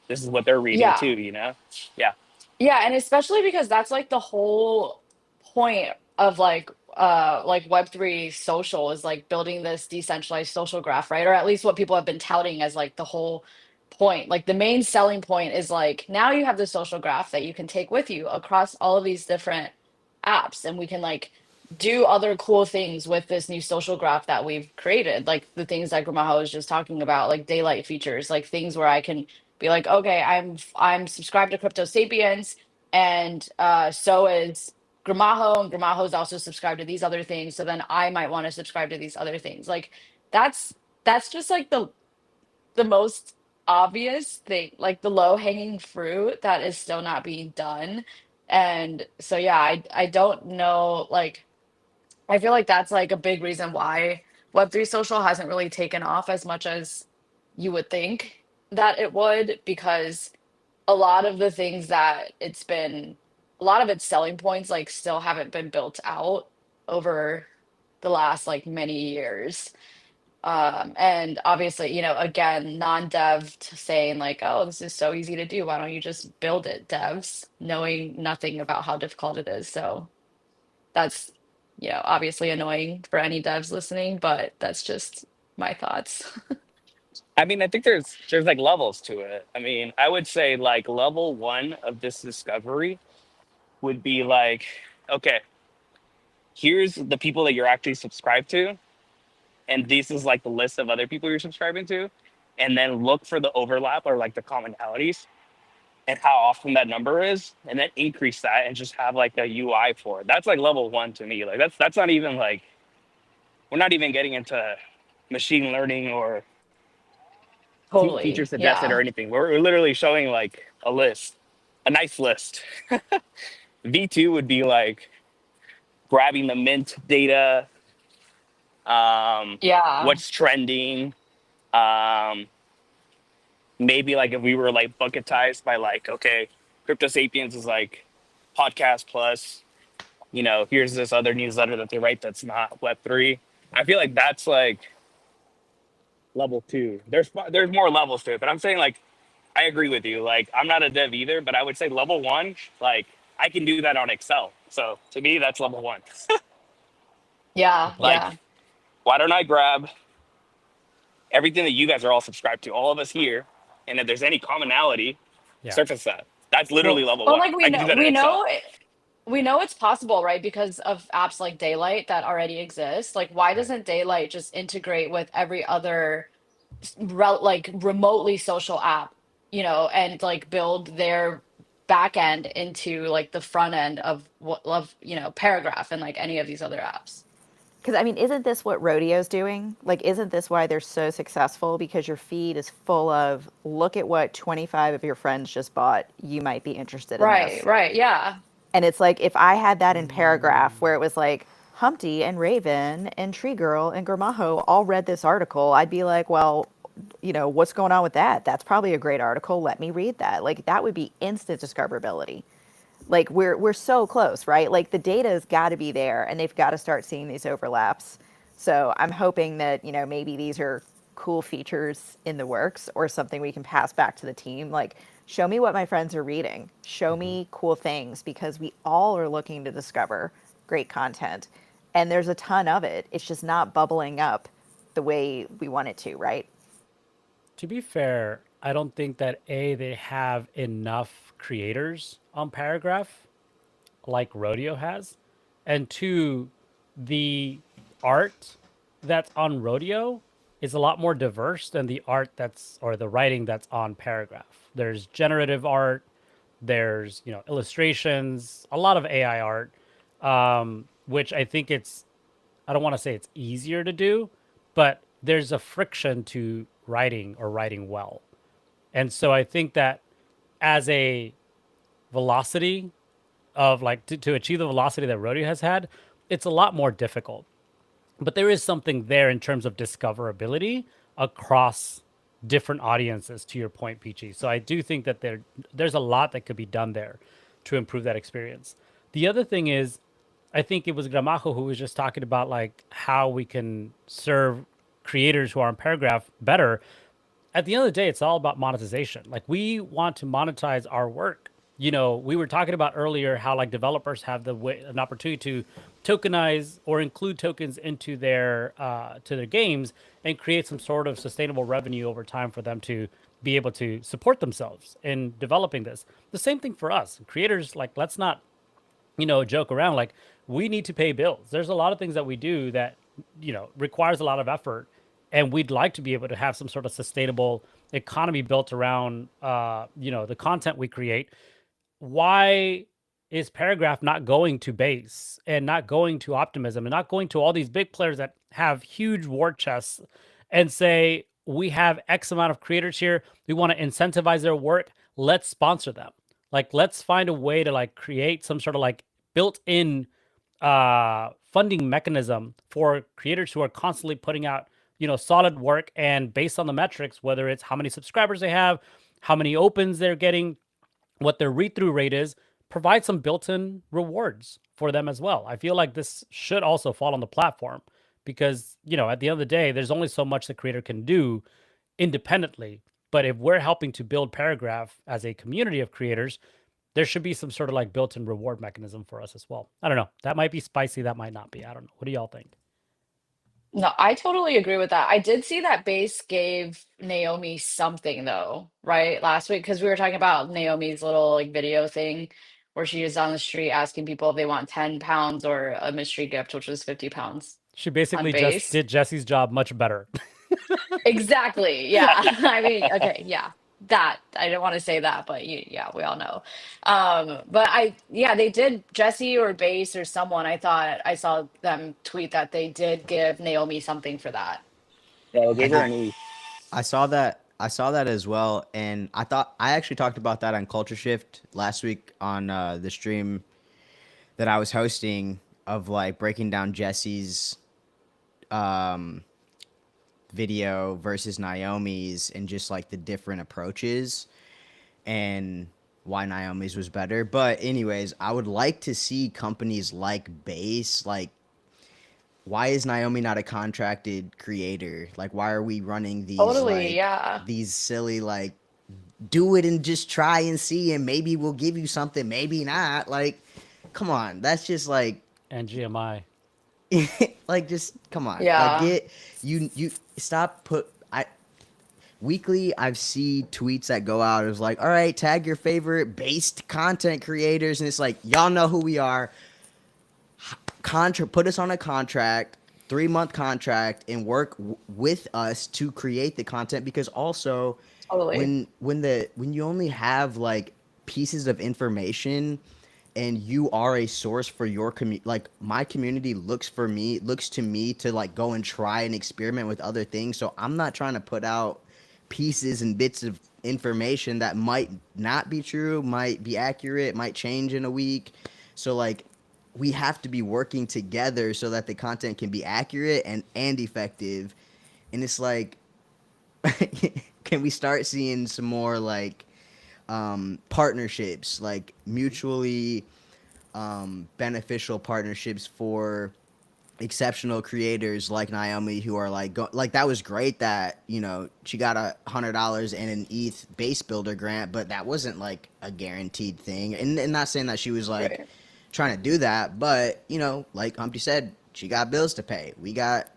this is what they're reading Yeah. too. Yeah. Yeah, and especially because that's like the whole point of like Web3 social is like building this decentralized social graph, right? Or at least what people have been touting as like the whole point. Like the main selling point is like now you have the social graph that you can take with you across all of these different apps and we can like do other cool things with this new social graph that we've created. Like the things that Gramajo was just talking about, like daylight features, like things where I can be like, okay, I'm subscribed to Crypto Sapiens, and so is Gramajo, and Gramajo is also subscribed to these other things. So then I might want to subscribe to these other things. Like that's that's just like the most obvious thing, like the low hanging fruit that is still not being done. And so yeah, I don't know, like I feel like that's like a big reason why Web3 social hasn't really taken off as much as you would think that it would, because a lot of the things that a lot of its selling points like still haven't been built out over the last like many years. And obviously, again, non-dev saying like, oh, this is so easy to do. Why don't you just build it, devs, knowing nothing about how difficult it is. So that's, obviously annoying for any devs listening, but that's just my thoughts. I mean, I think there's like levels to it. I mean, I would say like level one of this discovery would be like, okay, here's the people that you're actually subscribed to, and this is like the list of other people you're subscribing to, and then look for the overlap or like the commonalities and how often that number is, and then increase that and just have like a UI for it. That's like level one to me. Like that's not even like, we're not even getting into machine learning or features Totally. suggested or Yeah. anything. We're literally showing like a list, a nice list. V2 would be like grabbing the mint data, Yeah. what's trending, um, maybe like if we were like bucketized by like, okay, Crypto Sapiens is like podcast plus, here's this other newsletter that they write that's not Web3. I feel like that's like level two. There's more levels to it, but I'm saying like I agree with you. Like I'm not a dev either, but I would say level one, like I can do that on Excel. So to me, that's level one. Yeah. Like, Yeah. why don't I grab everything that you guys are all subscribed to, all of us here, and if there's any commonality, Yeah. surface that. That's literally Well, level But one. like I can do that in Excel. we know it's possible, right? Because of apps like Daylight that already exist. Like, why right. doesn't Daylight just integrate with every other like remotely social app, and like build their back end into like the front end of what of Paragraph and like any of these other apps. Because I mean, isn't this what Rodeo's doing? Like, isn't this why they're so successful? Because your feed is full of, look at what 25 of your friends just bought. You might be interested in Right, this. right, yeah. And it's like, if I had that in Paragraph where it was like, Humpty and Raven and Tree Girl and Gramajo all read this article, I'd be like, well, what's going on with that? That's probably a great article. Let me read that. Like, that would be instant discoverability. Like, we're so close, right? Like, the data's got to be there, and they've got to start seeing these overlaps. So I'm hoping that maybe these are cool features in the works or something we can pass back to the team. Like, show me what my friends are reading. Show me cool things, because we all are looking to discover great content, and there's a ton of it. It's just not bubbling up the way we want it to, right? To be fair, I don't think that they have enough creators on Paragraph like Rodeo has, and two, the art that's on Rodeo is a lot more diverse than the art that's or the writing that's on Paragraph. There's generative art, there's illustrations, a lot of AI art, which I think I don't want to say it's easier to do, but there's a friction to writing or writing well. And so I think that as a velocity of like to achieve the velocity that Rodeo has had, it's a lot more difficult. But there is something there in terms of discoverability across different audiences, to your point, Peachy. So I do think that there's a lot that could be done there to improve that experience. The other thing is, I think it was Gramajo who was just talking about like how we can serve creators who are on Paragraph better. At the end of the day, it's all about monetization. Like, we want to monetize our work. We were talking about earlier how like developers have an opportunity to tokenize or include tokens into their to their games and create some sort of sustainable revenue over time for them to be able to support themselves in developing this. The same thing for us creators. Like, let's not joke around. Like, we need to pay bills. There's a lot of things that we do that requires a lot of effort, and we'd like to be able to have some sort of sustainable economy built around the content we create. Why is Paragraph not going to base and not going to optimism and not going to all these big players that have huge war chests and say, we have X amount of creators here. We want to incentivize their work. Let's sponsor them. Like, let's find a way to like create some sort of like built-in funding mechanism for creators who are constantly putting out, solid work, and based on the metrics, whether it's how many subscribers they have, how many opens they're getting, what their read-through rate is, provide some built-in rewards for them as well. I feel like this should also fall on the platform because, at the end of the day, there's only so much the creator can do independently. But if we're helping to build Paragraph as a community of creators, there should be some sort of like built-in reward mechanism for us as well. I don't know. That might be spicy. That might not be. I don't know. What do y'all think? No, I totally agree with that. I did see that Base gave Naomi something though, right? Last week, because we were talking about Naomi's little like video thing where she is on the street asking people if they want 10 pounds or a mystery gift, which was 50 pounds She on basically just Base. did Jesse's job much better. Exactly. Yeah. I mean, okay, yeah. That I don't want to say that, but yeah, we all know. But yeah, they did Jesse or Base or someone. I thought I saw them tweet that they did give Naomi something for that. Yeah, I I gave her did. an E. I saw that. I saw that as well, and I actually talked about that on Culture Shift last week on the stream that I was hosting of like breaking down Jesse's um, video versus Naomi's and just like the different approaches and why Naomi's was better. But anyways, I would like to see companies like Base, like why is Naomi not a contracted creator? Like why are we running these Totally, like yeah. these silly like do it and just try and see and maybe we'll give you something, maybe not. Like come on, that's just like And GMI. like just come on. Like Yeah. get you stop put I weekly I've seen tweets that go out. It was like, all right, tag your favorite based content creators, and it's like y'all know who we are. Put us on a contract, 3-month contract, and work with us to create the content. Because also, Totally. when you only have like pieces of information and you are a source for your community, like my community looks to me to like go and try and experiment with other things. So I'm not trying to put out pieces and bits of information that might not be true, might be accurate, might change in a week. So like we have to be working together so that the content can be accurate and effective. And it's like can we start seeing some more like partnerships, like mutually beneficial partnerships for exceptional creators like Naomi who are like like that was great that she got $100 and an ETH base builder grant, but that wasn't like a guaranteed thing. And not saying that she was like Right. trying to do that, but like Humpty said, she got bills to pay. We got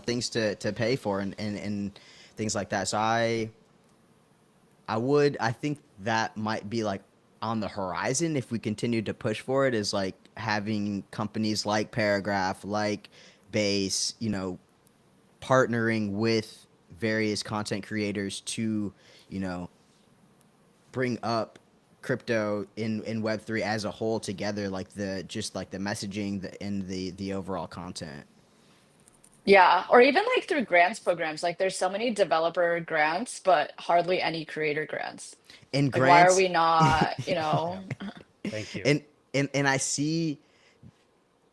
things to pay for and things like that. So I think that might be like on the horizon if we continue to push for it, is like having companies like Paragraph, like Base, partnering with various content creators to, bring up crypto in Web3 as a whole together, like the messaging and the overall content. Yeah. Or even like through grants programs. Like there's so many developer grants, but hardly any creator grants. And Like why are grants we not, Yeah. Thank you. and I see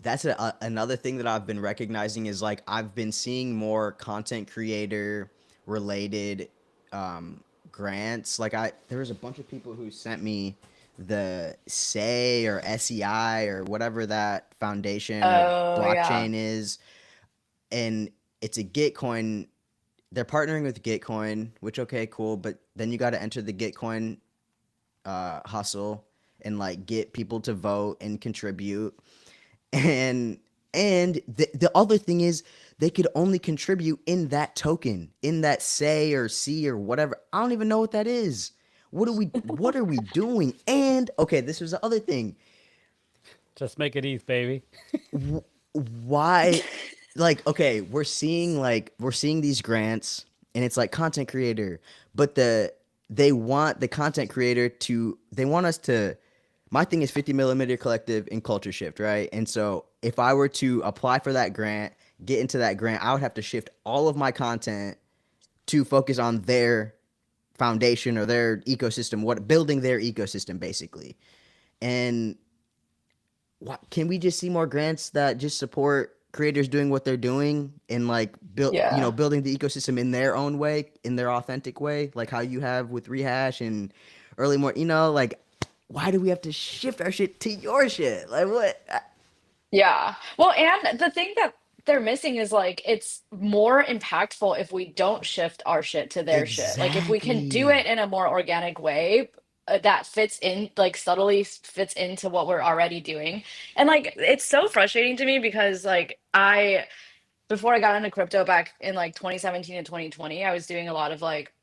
that's another thing that I've been recognizing is like I've been seeing more content creator related grants. Like there was a bunch of people who sent me the SEI or SEI or whatever that foundation or Oh yeah. blockchain is, and it's a Gitcoin. They're partnering with Gitcoin, which okay, cool, but then you got to enter the Gitcoin hustle and like get people to vote and contribute. And the other thing is they could only contribute in that token, in that say or C or whatever. I don't even know what that is. What are we doing? And okay, this was the other thing. Just make it ETH, baby. Why like okay, we're seeing these grants and it's like content creator, but they want the content creator to they want us to my thing is 50 millimeter collective and culture shift, right? And so if I were to apply for that grant, get into that grant, I would have to shift all of my content to focus on their foundation or their ecosystem, what building their ecosystem basically. And what can we just see more grants that just support creators doing what they're doing and like Yeah. building the ecosystem in their own way, in their authentic way, like how you have with Rehash and early more, like why do we have to shift our shit to your shit? Like what? Yeah. Well, and the thing that they're missing is like it's more impactful if we don't shift our shit to their shit. Like if we can do Exactly. it in a more organic way that fits in, like subtly fits into what we're already doing. And like it's so frustrating to me because like before I got into crypto back in like 2017 and 2020, I was doing a lot of like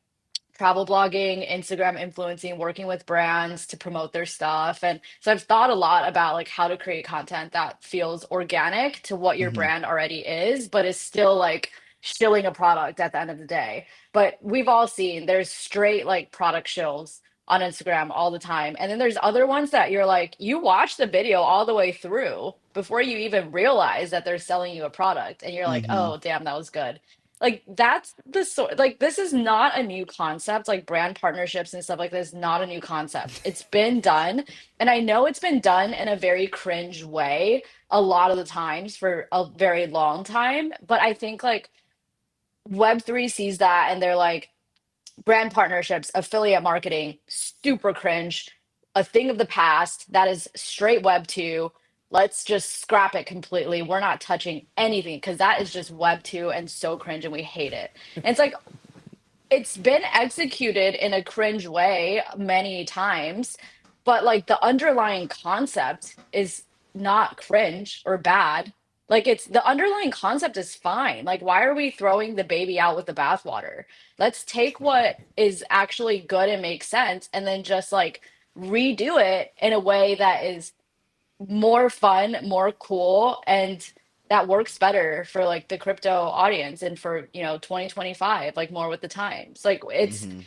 travel blogging, Instagram influencing, working with brands to promote their stuff. And so I've thought a lot about like how to create content that feels organic to what your Mm-hmm. brand already is, but is still like shilling a product at the end of the day. But we've all seen there's straight like product shills on Instagram all the time. And then there's other ones that you're like, you watch the video all the way through before you even realize that they're selling you a product. And you're like, Mm-hmm. oh, damn, that was good. Like that's the sort, like this is not a new concept. Like brand partnerships and stuff like this is not a new concept. It's been done, and I know it's been done in a very cringe way a lot of the times for a very long time, but I think like Web3 sees that and they're like, brand partnerships, affiliate marketing, super cringe, a thing of the past. That is straight Web 2. Let's just scrap it completely. We're not touching anything because that is just Web 2 and so cringe and we hate it. And it's like it's been executed in a cringe way many times, but like the underlying concept is not cringe or bad. Like it's the underlying concept is fine. Like why are we throwing the baby out with the bathwater? Let's take what is actually good and makes sense and then just like redo it in a way that is more fun, more cool, and that works better for like the crypto audience and for, 2025, like more with the times. Like it's Mm-hmm.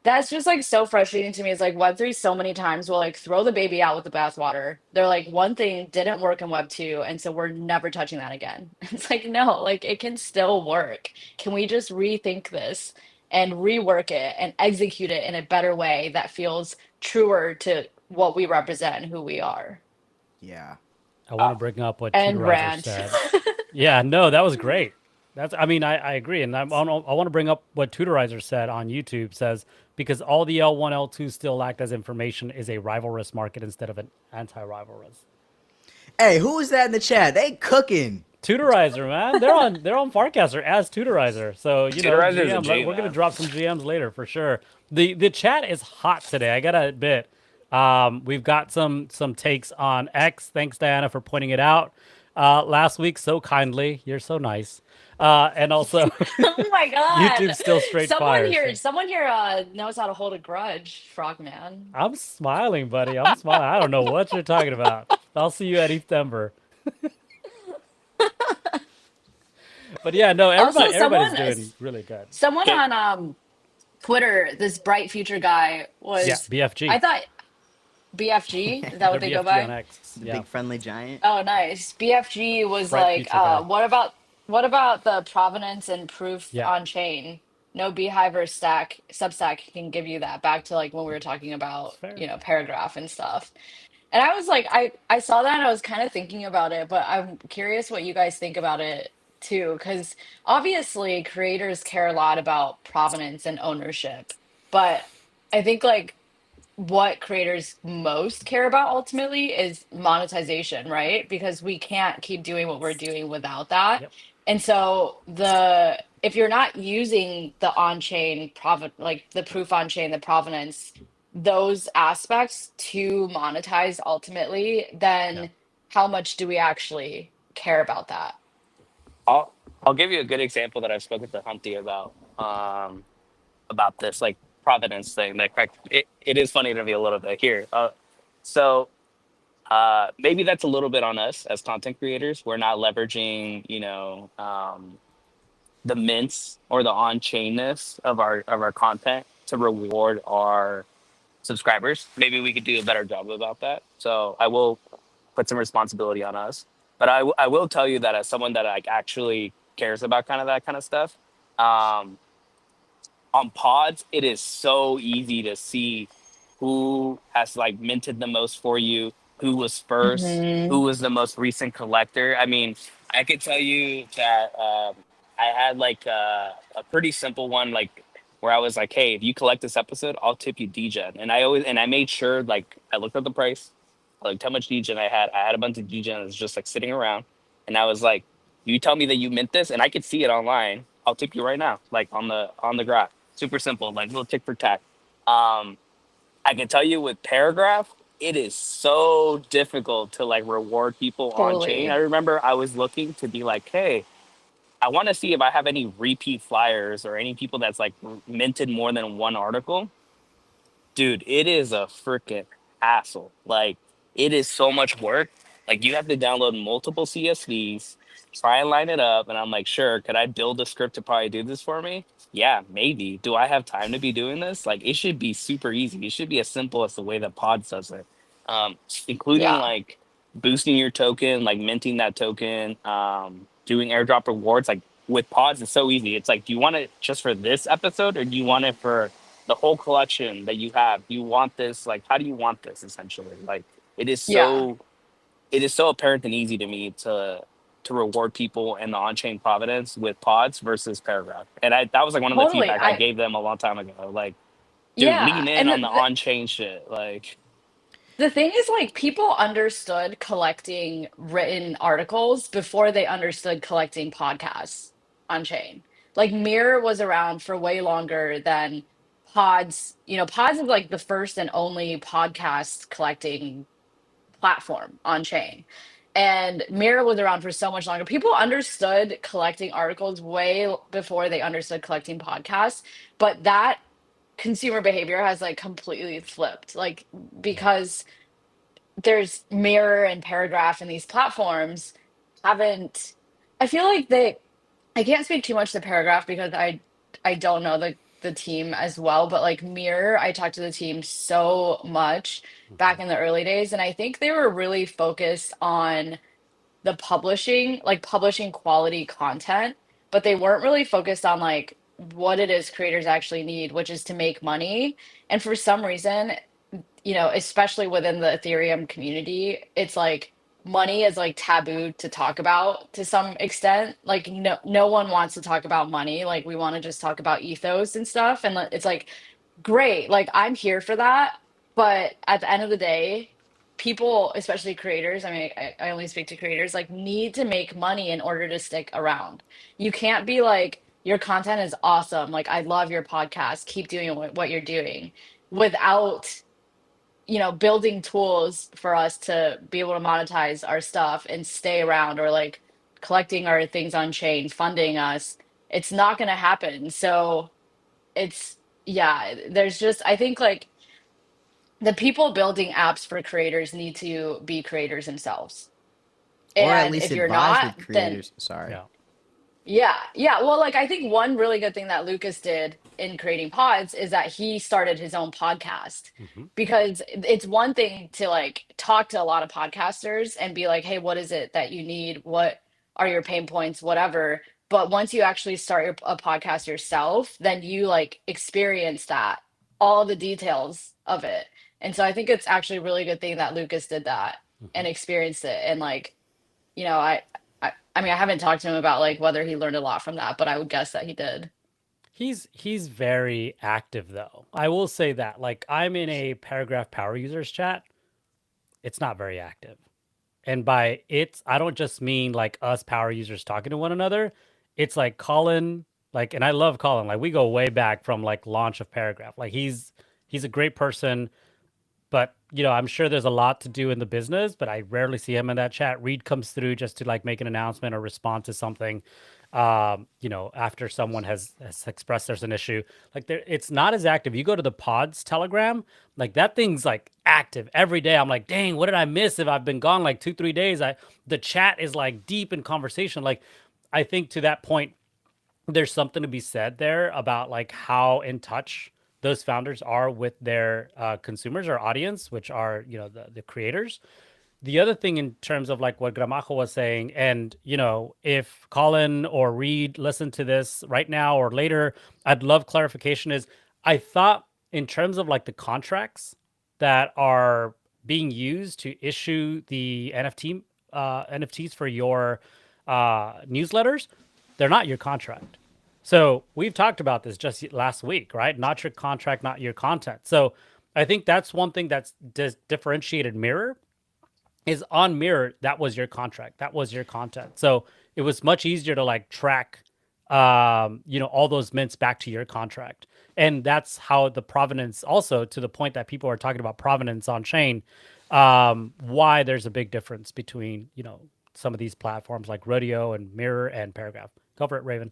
that's just like so frustrating to me. It's like Web3 so many times will like throw the baby out with the bathwater. They're like one thing didn't work in Web2 and so we're never touching that again. It's like no, like it can still work. Can we just rethink this and rework it and execute it in a better way that feels truer to what we represent and who we are? Yeah. I want Uh, to bring up what And Tudorizer rant. said. Yeah, no, that was great. I mean, I agree. And I want to bring up what Tudorizer said on YouTube says, because all the L1, L2 still act as information is a rivalrous market instead of an anti-rivalrous. Hey, who is that in the chat? They cooking. Tudorizer, man. They're on Farcaster as Tudorizer. So, Tutorizer's a GM, G, we're gonna man. drop some GMs later for sure. The chat is hot today. I gotta admit. We've got some takes on X. Thanks, Diana, for pointing it out last week so kindly. You're so nice. And also Oh my God. YouTube's still straight fire. So Someone here knows how to hold a grudge, Frogman. I'm smiling, buddy. I'm smiling. I don't know what you're talking about. I'll see you at Ethember. But yeah, no, Also, everybody's doing really good. someone Okay. on Twitter, this bright future guy Yeah, was, BFG. I thought BFG, is that They're what they go BFG on by? X. The Yeah, big friendly giant. Oh, nice. BFG was bright like, future guy. what about the provenance and proof Yeah, on chain? No Beehive or Stack, Substack can give you that back to like when we were talking it's about, fair. paragraph and stuff. And I was like, I saw that and I was kind of thinking about it, but I'm curious what you guys think about it too, because obviously creators care a lot about provenance and ownership. But I think like what creators most care about ultimately is monetization, right? Because we can't keep doing what we're doing without that. Yep. And so the if you're not using the on-chain like the proof on-chain, the provenance, those aspects to monetize ultimately, Yeah. then how much do we actually care about that? I'll I'll give you a good example that I've spoken to Humpty about this like providence thing. That correct. It is funny to me a little bit here. So maybe that's a little bit on us as content creators. We're not leveraging, the mints or the on-chainness of our content to reward our subscribers. Maybe we could do a better job about that. So I will put some responsibility on us. But I will tell you that as someone that like actually cares about kind of that kind of stuff, um, on pods, it is so easy to see who has like minted the most for you, who was first, Hmm. who was the most recent collector. I mean, I could tell you that I had like a pretty simple one, like where I was like, hey, if you collect this episode, I'll tip you DGen. And I made sure, like, I looked at the price, I looked how much DGen I had. I had a bunch of DGen that's just like sitting around. And I was like, you tell me that you mint this and I could see it online, I'll tip you right now, like on the graph. Super simple, like little tick for tack. Um, I can tell you with Paragraph, it is so difficult to like reward people on chain. I Totally. remember I was looking to be like, hey, I want to see if I have any repeat flyers or any people that's like minted more than one article. Dude, it is a freaking hassle. Like, it is so much work. Like, you have to download multiple CSVs, try and line it up. And I'm like, sure, could I build a script to probably do this for me? Yeah, maybe. Do I have time to be doing this? Like, it should be super easy. It should be as simple as the way that Pods does it, including Yeah. like boosting your token, like minting that token, doing airdrop rewards. Like, with Pods, it's so easy. It's like, do you want it just for this episode or do you want it for the whole collection that you have? You want this, like, how do you want this essentially? Like, it is Yeah. so it is so apparent and easy to me to reward people in the on-chain providence with pods versus paragraph. And that was like one of the Totally. feedback I gave them a long time ago. Like, dude, Yeah. lean in And on the on-chain shit. Like, the thing is, like, people understood collecting written articles before they understood collecting podcasts on chain. Like, Mirror was around for way longer than Pods. You know, Pods is like the first and only podcast collecting platform on chain. And Mirror was around for so much longer. People understood collecting articles way before they understood collecting podcasts, but that consumer behavior has like completely flipped. Like, Yeah. because there's Mirror and Paragraph and these platforms haven't, I feel like they, I can't speak too much to Paragraph because I don't know the team as well, but like Mirror, I talked to the team so much back Mhm. in the early days, and I think they were really focused on the publishing, like publishing quality content, but they weren't really focused on like what it is creators actually need, which is to make money. And for some reason, you know, especially within the Ethereum community, it's like money is like taboo to talk about to some extent. Like no one wants to talk about money. Like we want to just talk about ethos and stuff. And it's like great. Like I'm here for that. But at the end of the day, people, especially creators, I mean, I only speak to creators, like need to make money in order to stick around. You can't be like, your content is awesome. Like I love your podcast. Keep doing what you're doing without, you know, building tools for us to be able to monetize our stuff and stay around, or like collecting our things on chain, funding us. It's not going to happen. So it's, yeah, there's just, I think like the people building apps for creators need to be creators themselves. Or at And least if you're advise not, with then creators. Sorry. Yeah. yeah, yeah. Well, like I think one really good thing that Lucas did in creating pods is that he started his own podcast, Hmm. because it's one thing to like talk to a lot of podcasters and be like, "Hey, what is it that you need? What are your pain points? Whatever." But once you actually start a podcast yourself, then you like experience that, all the details of it. And so I think it's actually a really good thing that Lucas did that Hmm. and experienced it. And like, you know, I mean, I haven't talked to him about like whether he learned a lot from that, but I would guess that he did. He's very active though. I will say that. Like I'm in a Paragraph power users chat. It's not very active. And by it's, I don't just mean like us power users talking to one another. It's like Colin, like, and I love Colin. Like we go way back from like launch of Paragraph. Like he's a great person, but you know, I'm sure there's a lot to do in the business, but I rarely see him in that chat. Reed comes through just to like make an announcement or respond to something. You know, after someone has expressed there's an issue, like there, it's not as active. You go to the pods Telegram, like that thing's like active every day. I'm like, dang, what did I miss if I've been gone like 2-3 days? The chat is like deep in conversation. Like, I think to that point, there's something to be said there about like how in touch those founders are with their consumers or audience, which are, you know, the creators. the other thing in terms of like what Gramajo was saying, and if Colin or Reed listen to this right now or later, I'd love clarification. Is I thought in terms of like the contracts that are being used to issue the NFTs for your newsletters, they're not your contract. So we've talked about this just last week, right? Not your contract, not your content. So I think that's one thing that's differentiated Mirror is on Mirror. That was your contract. That was your content. So it was much easier to like track, all those mints back to your contract. And that's how the provenance also, to the point that people are talking about provenance on chain, why there's a big difference between, some of these platforms like Rodeo and Mirror and Paragraph. Go for it, Raven.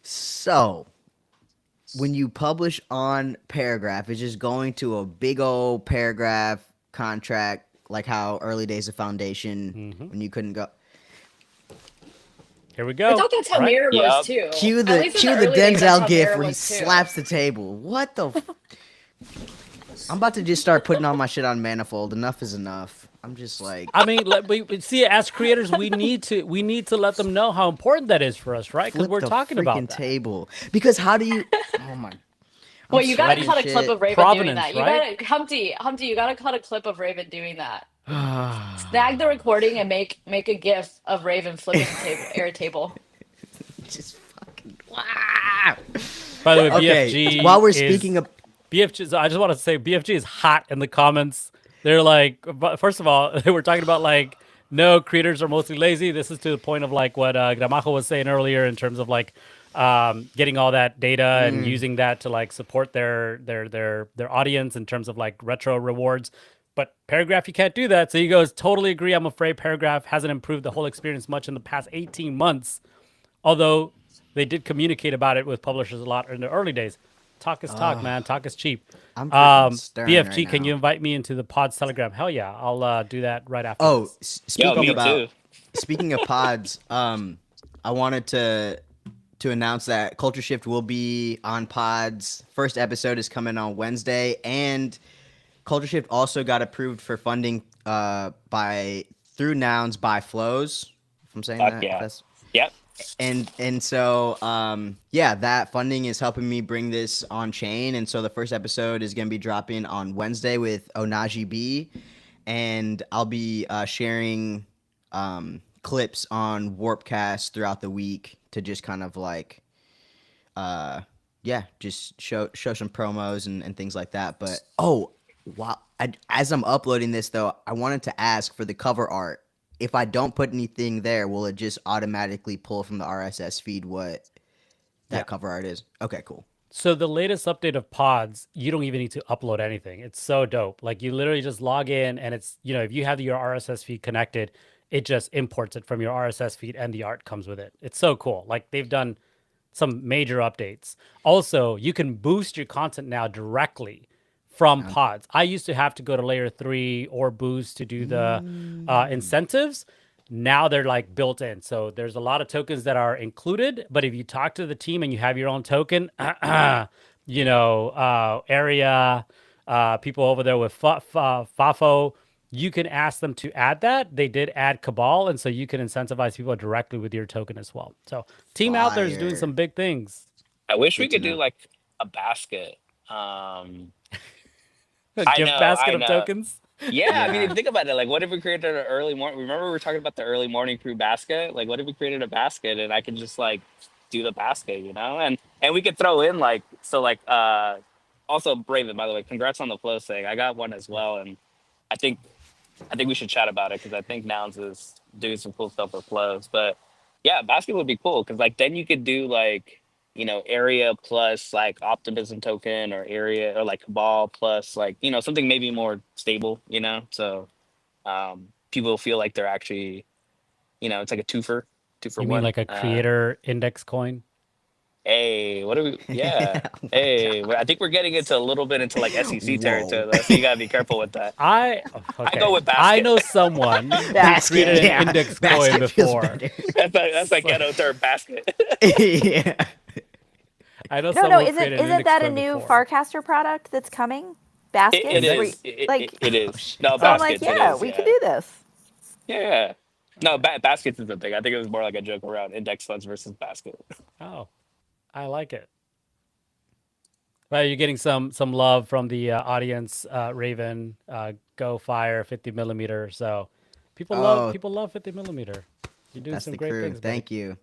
So, when you publish on Paragraph, it's just going to a big old Paragraph contract, like how early days of Foundation, when you couldn't go. Here we go. I thought that's how Right? Mirror was Yep. too. Cue At the least in early days, that's Denzel how gif Mirror where he was too. slaps the table. What the? I'm about to just start putting all my shit on Manifold. Enough is enough. I'm just like, I mean, we see, as creators, we need to let them know how important that is for us, right? Because flip we're the talking freaking about that. table. Because how do you? Oh my. Well, you gotta sweating cut a shit. clip of Raven doing Provenance, that. You right? gotta Humpty, you gotta cut a clip of Raven doing that. Snag the recording and make a GIF of Raven flipping the table, air table. Just fucking. Wow. By the way, Okay, BFG. while we're is- speaking of BFG, so I just want to say BFG is hot in the comments. They're like, first of all, they were talking about like, no, creators are mostly lazy. This is to the point of like what Gramajo was saying earlier in terms of like getting all that data and using that to like support their audience in terms of like retro rewards. But Paragraph, you can't do that. So he goes, totally agree. I'm afraid Paragraph hasn't improved the whole experience much in the past 18 months. Although they did communicate about it with publishers a lot in the early days. Talk is talk, man. Talk is cheap. I'm freaking stirring BFG, right can now. you invite me into the Pods Telegram? Hell yeah, I'll do that right after. Oh, this. Yo, speaking me about too. speaking of pods, I wanted to announce that Culture Shift will be on pods. First episode is coming on Wednesday, and Culture Shift also got approved for funding through Nouns by Flows. If I'm saying Fuck that, yeah. that's Yep. and so that funding is helping me bring this on chain, and so the first episode is going to be dropping on Wednesday with Onaji B, and I'll be sharing clips on Warpcast throughout the week to just kind of like just show some promos and things like that. But as I'm uploading this though, I wanted to ask for the cover art. If I don't put anything there, will it just automatically pull from the RSS feed what that cover art is? Okay, cool. So the latest update of Pods, you don't even need to upload anything. It's so dope. Like you literally just log in, and it's if you have your RSS feed connected, it just imports it from your RSS feed, and the art comes with it. It's so cool. Like they've done some major updates. Also, you can boost your content now directly from Pods. I used to have to go to Layer 3 or Boost to do the incentives. Now they're like built in. So there's a lot of tokens that are included. But if you talk to the team and you have your own token, area, people over there with FAFO, you can ask them to add that. They did add Cabal, and so you can incentivize people directly with your token as well. So team out there is doing Fire. some big things. I wish we Good to could do know. like a basket. A I gift know, basket I of know. tokens. Yeah, I mean, if Yeah. you think about it, like, what if we created an early morning? Remember, we were talking about the early morning crew basket. Like, what if we created a basket and I could just like do the basket, and we could throw in like also Braven, by the way, congrats on the flow thing. I got one as well, and I think we should chat about it because I think Nouns is doing some cool stuff with flows. But yeah, basket would be cool because like then you could do like area plus like optimism token or area or like cabal plus like something maybe more stable. So people feel like they're actually it's like a two for You mean one. like a creator index coin? Hey, what are we? Yeah. Oh my Hey, I think we're getting into a little bit into like SEC territory, Whoa. though, so you gotta be careful with that. I go with basket. I know someone who Basket, created yeah. an index Basket coin feels before. better. That's like ghetto term basket. Yeah. I know No, someone who isn't created an isn't index that a coin new before. Farcaster product that's coming baskets. It Is that- is. Like, It Oh, is. shit. No, so I'm like, baskets. It yeah, is. we Yeah. could do this. Yeah. Yeah. No, baskets is the thing. I think it was more like a joke around index funds versus basket. Oh, I like it. Well, you're getting some love from the audience, Raven. Go Fire 50 millimeter. So Oh, people love 50 millimeter. You're doing that's some the great crew. things, buddy. Thank you.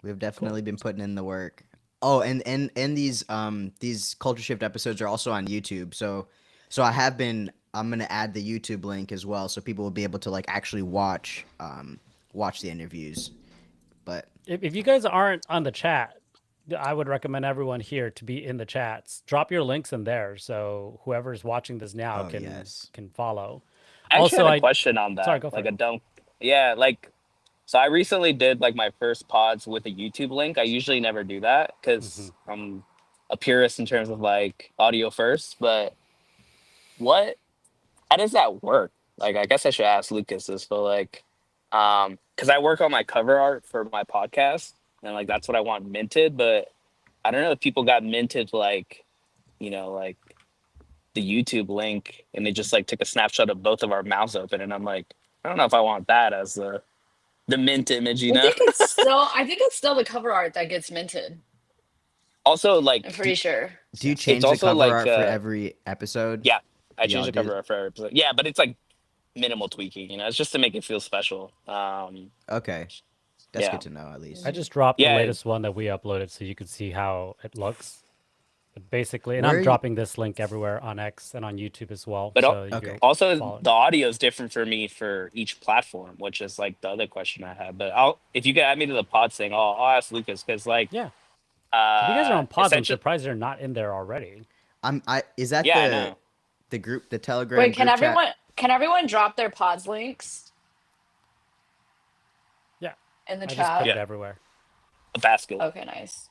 We've definitely been putting in the work. Oh, and these Culture Shift episodes are also on YouTube. So I have been. I'm gonna add the YouTube link as well, so people will be able to like actually watch the interviews. But If you guys aren't on the chat, I would recommend everyone here to be in the chats. Drop your links in there, so whoever's watching this now oh can yes, follow. I actually Also, had a question on sorry, that. go for Like it. a dumb. Yeah, like so I recently did like my first pods with a YouTube link. I usually never do that Mm-hmm. because I'm a purist in terms of like audio first. But what? How does that work? Like, I guess I should ask Lucas this, but like, because I work on my cover art for my podcast, and like that's what I want minted. But I don't know if people got minted like, like the YouTube link, and they just like took a snapshot of both of our mouths open, and I'm like, I don't know if I want that as the mint image, you I know. think it's still the cover art that gets minted. Also, like, I'm pretty sure. do you it's change the also cover like, art for every episode? yeah, I Y'all changed the do? cover art for every episode. Yeah, but it's like minimal tweaking, it's just to make it feel special. Okay, that's Yeah. good to know at least. I just dropped the Yeah. latest one that we uploaded, so you can see how it looks. But basically, and Where I'm you- dropping this link everywhere on X and on YouTube as well. But So you okay. can Also, follow it. the audio is different for me for each platform, which is like the other question I had. But if you could add me to the pod thing, I'll ask Lucas because like, Yeah. If you guys are on pods, I'm essentially, surprised they're not in there already. Is that yeah, I know. the group, the Telegram Wait, group chat? can everyone drop their pods links Yeah. in the I just chat? put it Yeah. everywhere. A basket. Okay, nice.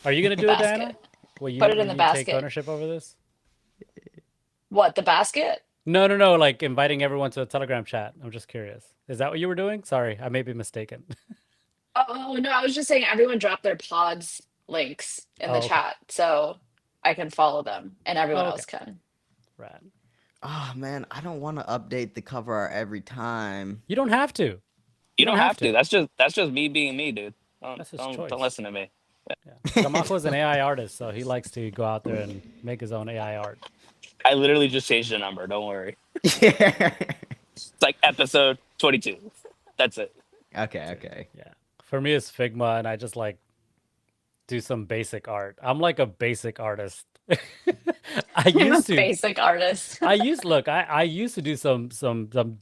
Are you gonna do it, Basket. Diana? Will you, Put it in will the you basket. take ownership over this? What, the basket? No, like inviting everyone to a Telegram chat. I'm just curious. Is that what you were doing? Sorry, I may be mistaken. Oh no, I was just saying everyone drop their pods links in the Oh, okay. chat so I can follow them and everyone Oh, okay. else can. Rad. Oh man, I don't want to update the cover art every time. You don't have to. You don't have to. That's just me being me, dude. That's his Don't choice. listen to me. Yeah. Gramajo is an AI artist, so he likes to go out there and make his own AI art. I literally just changed the number. Don't worry. Yeah. It's like episode 22. That's it. Okay. Yeah. For me, it's Figma, and I just like do some basic art. I'm like a basic artist. I used to. Basic artist. I used to do some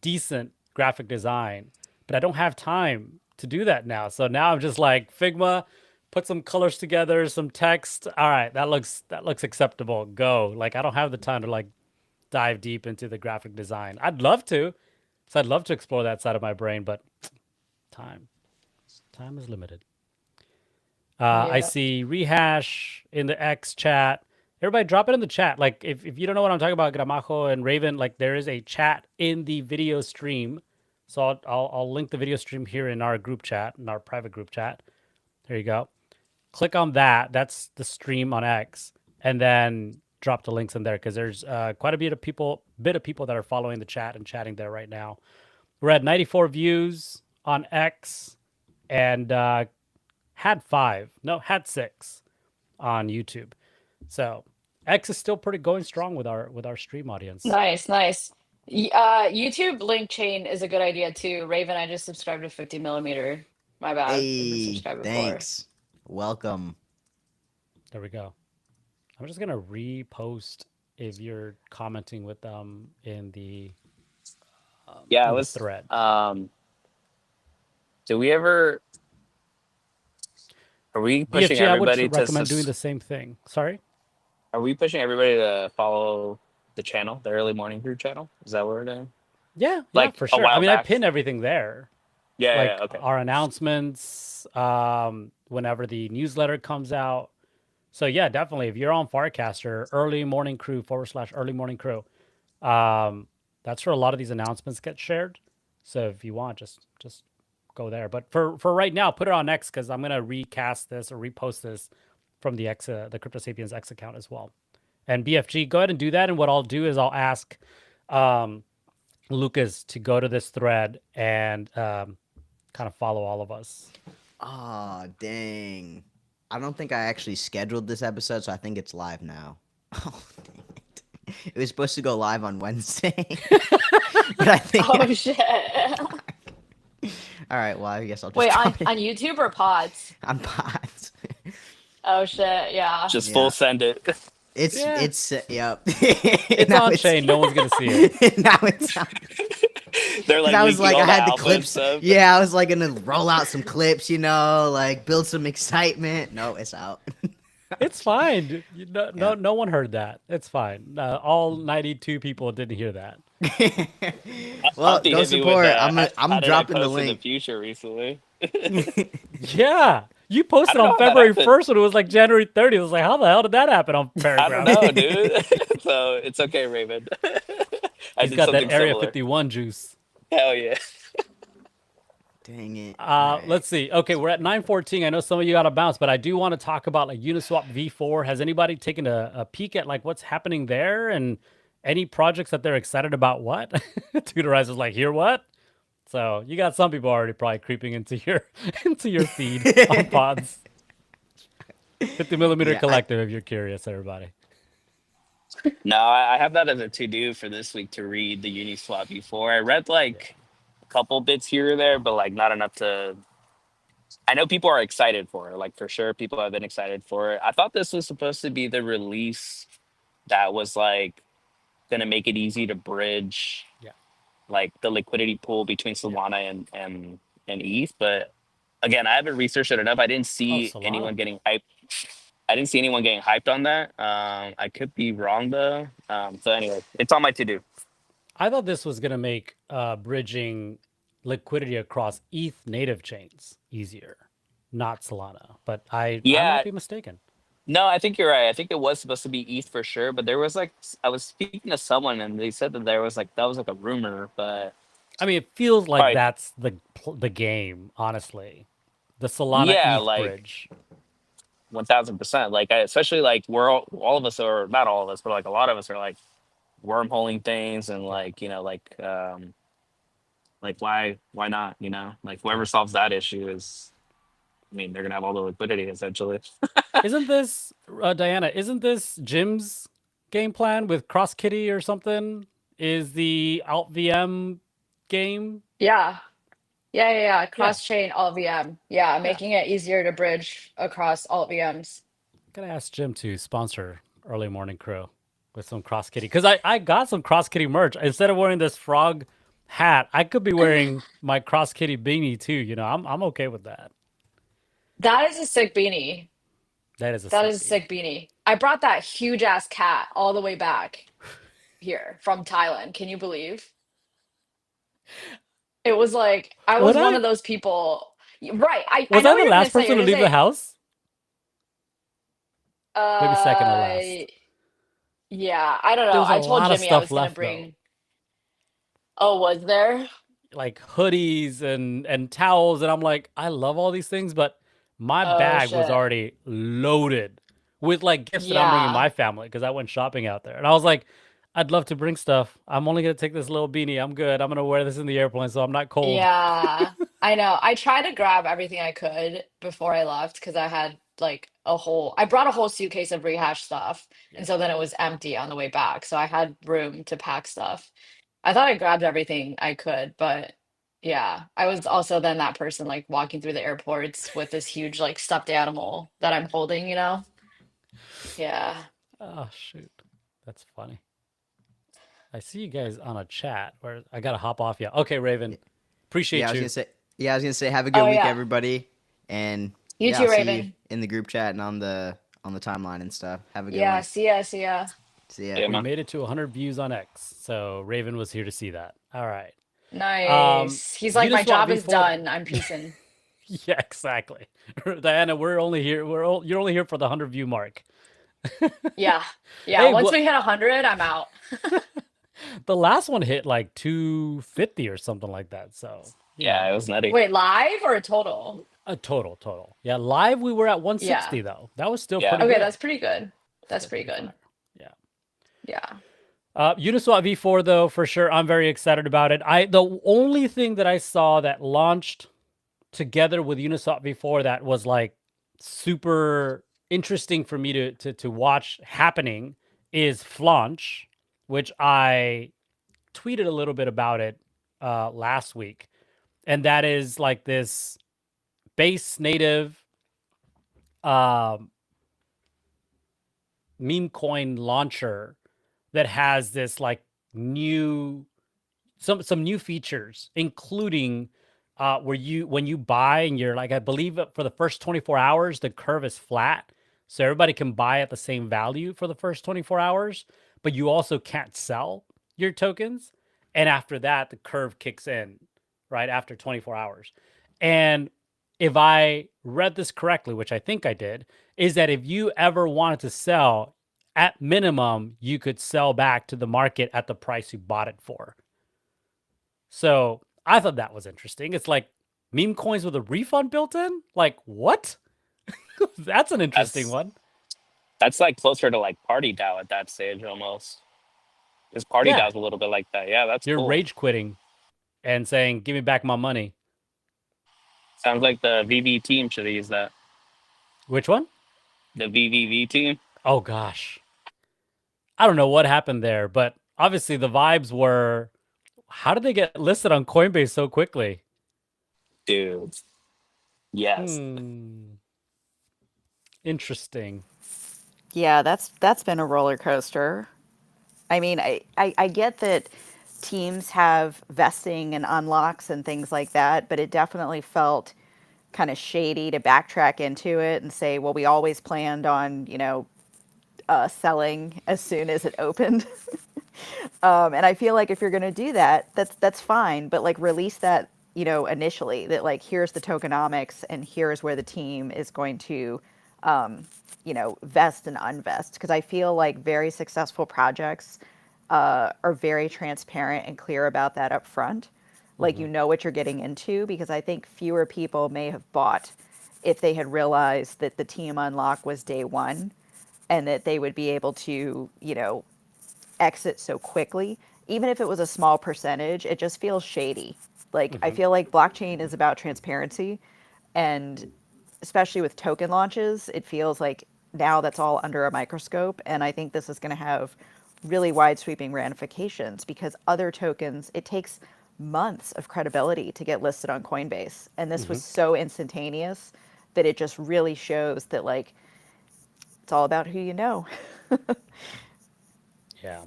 decent graphic design, but I don't have time to do that now. So now I'm just like Figma, put some colors together, some text. All right, that looks acceptable. Go. Like I don't have the time to like dive deep into the graphic design. I'd love to. So I'd love to explore that side of my brain, but time is limited. I Yeah. see Rehash in the X chat. Everybody drop it in the chat. Like if you don't know what I'm talking about, Gramajo and Raven, like there is a chat in the video stream. So I'll link the video stream here in our group chat, in our private group chat. There you go. Click on that. That's the stream on X. And then drop the links in there because there's quite a bit of people that are following the chat and chatting there right now. We're at 94 views on X and had 6 on YouTube. So X is still pretty going strong with our stream audience. Nice. YouTube link chain is a good idea too. Raven, I just subscribed to 50 millimeter. My bad. I've been Hey, subscribed before. thanks. Welcome. There we go. I'm just gonna repost if you're commenting with them in the Yeah, in the let's thread. Do we ever? Are we pushing BFG, I would everybody to? recommend doing the same thing. Sorry. Are we pushing everybody to follow the channel, the early morning crew channel? Is that what we're doing? Yeah, Like for a sure. I while mean, I back? pin everything there. Yeah, Like yeah, okay. our announcements, whenever the newsletter comes out. So yeah, definitely. If you're on Farcaster, early morning crew / early morning crew, that's where a lot of these announcements get shared. So if you want, just go there. But for right now, put it on X because I'm gonna recast this or repost this from the X, the Crypto Sapiens X account as well. And BFG, go ahead and do that. And what I'll do is I'll ask Lucas to go to this thread and kind of follow all of us. Oh, dang. I don't think I actually scheduled this episode, so I think it's live now. Oh, dang it. It was supposed to go live on Wednesday. But I think. Oh shit. All right, well, I guess I'll just. Wait, on drop it. YouTube or pods? On pods. Oh shit, yeah. Just Yeah. full send it. It's yep. It's Now on chain. No one's going to see it. Now it's on. They're like, I was like, leaking I all the had the alpha and clips. stuff. Yeah, I was like gonna roll out some clips, like build some excitement. No, it's out. It's fine. No, Yeah. no one heard that. It's fine. All 92 people didn't hear that. Well, Alfie go hit me with support. that. I'm How did I dropping the post in link. the future recently. Yeah. You posted I don't know on how that February happened. 1st when it was like January 30th. It was like, how the hell did that happen on I Paragraph? don't know, dude. So it's okay, Raven. I He's did got something that Area similar. 51 juice. Hell yeah. Dang it. Alright. Let's see. Okay, we're at 9:14. I know some of you got to bounce, but I do want to talk about like Uniswap V4. Has anybody taken a peek at like what's happening there and any projects that they're excited about? What? Tutorize is like, hear what? So you got some people already probably creeping into your feed on pods. 50mm Yeah, collective, if you're curious, everybody. No, I have that as a to-do for this week to read the Uniswap before. I read like a couple bits here or there, but like not enough to. I know people are excited for it. Like for sure, people have been excited for it. I thought this was supposed to be the release that was like gonna make it easy to bridge, Yeah. like the liquidity pool between Solana and ETH. But again, I haven't researched it enough. I didn't see Solana. anyone getting hyped. I didn't see anyone getting hyped on that. I could be wrong though. So anyway, it's on my to-do. I thought this was gonna make bridging liquidity across ETH native chains easier, not Solana. But I Yeah. might be mistaken. No, I think you're right. I think it was supposed to be ETH for sure, but there was like I was speaking to someone and they said that there was like that was like a rumor, but I mean, it feels like Right. that's the game, honestly. The Solana Yeah, ETH like- bridge. 1000%. Like especially like we're all of us, or not all of us, but like a lot of us are like wormholing things and like like why not, like whoever solves that issue is, I mean, they're gonna have all the liquidity essentially. Isn't this Diana? Isn't this Jim's game plan with Cross Kitty or something? Is the Alt VM game? Yeah. Cross chain alt VM. Yeah, making it easier to bridge across alt VMs. Gotta ask Jim to sponsor Early Morning Crew with some Cross Kitty, because I got some Cross Kitty merch. Instead of wearing this frog hat, I could be wearing my Cross Kitty beanie too. I'm okay with that. That is a sick beanie. That is a That is a sick beanie. I brought that huge ass cat all the way back here from Thailand. Can you believe? It was like I was Was one I- of those people. Right. I Was know I what the you're last gonna say. person to leave the house? Maybe second to last. Yeah, I don't There know. was a I told lot of Jimmy I was stuff gonna left, though. bring. Oh, was there? Like hoodies and towels, and I'm like, I love all these things, but my Oh, bag was shit. already loaded with like gifts that I'm bringing Yeah. my family because I went shopping out there, and I was like, I'd love to bring stuff. I'm only gonna take this little beanie. I'm good. I'm gonna wear this in the airplane so I'm not cold. Yeah, I know. I tried to grab everything I could before I left because I had like I brought a whole suitcase of rehash stuff. And so then it was empty on the way back. So I had room to pack stuff. I thought I grabbed everything I could, but yeah, I was also then that person like walking through the airports with this huge like stuffed animal that I'm holding, Yeah. Oh shoot, that's funny. I see you guys on a chat where I gotta hop off. Yeah. Okay, Raven. Appreciate Yeah, I was you. gonna say, have a good Oh, week, yeah. everybody, and You yeah, too, I'll see you Raven. in the group chat and on the timeline and stuff. Have a good Yeah, one. see ya, see ya. See ya. Yeah, We man. made it to 100 views on X, so Raven was here to see that. All right. Nice. He's like, my Uniswap job is V4. done. I'm peacing. Yeah, exactly. Diana, you're only here for the 100 view mark. Yeah. Yeah. Hey, Once what- we hit 100, I'm out. The last one hit like 250 or something like that. So Yeah, it was nutty. Wait, live or total? a total. Yeah, live we were at 160 though. That was still Yeah. pretty Okay, good. that's pretty good. That's pretty good. Yeah. Yeah. Uniswap V4 though, for sure, I'm very excited about it. The only thing that I saw that launched together with Uniswap V4 that was like super interesting for me to watch happening is Flaunch, which I tweeted a little bit about it last week, and that is like this base native um, meme coin launcher that has this like new some new features, including where you when you buy and you're like, I believe for the first 24 hours the curve is flat, so everybody can buy at the same value for the first 24 hours, but you also can't sell your tokens, and after that the curve kicks in right after 24 hours. And if I read this correctly, which I think I did, is that if you ever wanted to sell, at minimum you could sell back to the market at the price you bought it for. So I thought that was interesting. It's like meme coins with a refund built in. Like what? That's an interesting That's one. that's like closer to like Party DAO at that stage almost. Because Party Yeah, DAO's a little bit like that. Yeah, that's you're cool. rage quitting and saying, "Give me back my money." Sounds like the VV team should have used that. Which one? The VVV team, Oh gosh, I don't know what happened there, but obviously the vibes were, how did they get listed on Coinbase so quickly? dude. Yes. Interesting. Yeah, that's been a roller coaster. I mean, I get that teams have vesting and unlocks and things like that, but it definitely felt kind of shady to backtrack into it and say, well, we always planned on, selling as soon as it opened. And I feel like if you're going to do that, that's fine, but like release that, initially that like here's the tokenomics and here's where the team is going to, vest and unvest. Because I feel like very successful projects are very transparent and clear about that up front. Like you know what you're getting into, because I think fewer people may have bought if they had realized that the team unlock was day one and that they would be able to, exit so quickly. Even if it was a small percentage, it just feels shady. Like I feel like blockchain is about transparency, and especially with token launches, it feels like now that's all under a microscope. And I think this is going to have really wide sweeping ramifications because other tokens, it takes months of credibility to get listed on Coinbase. And this was so instantaneous that it just really shows that, like, it's all about who you know. Yeah,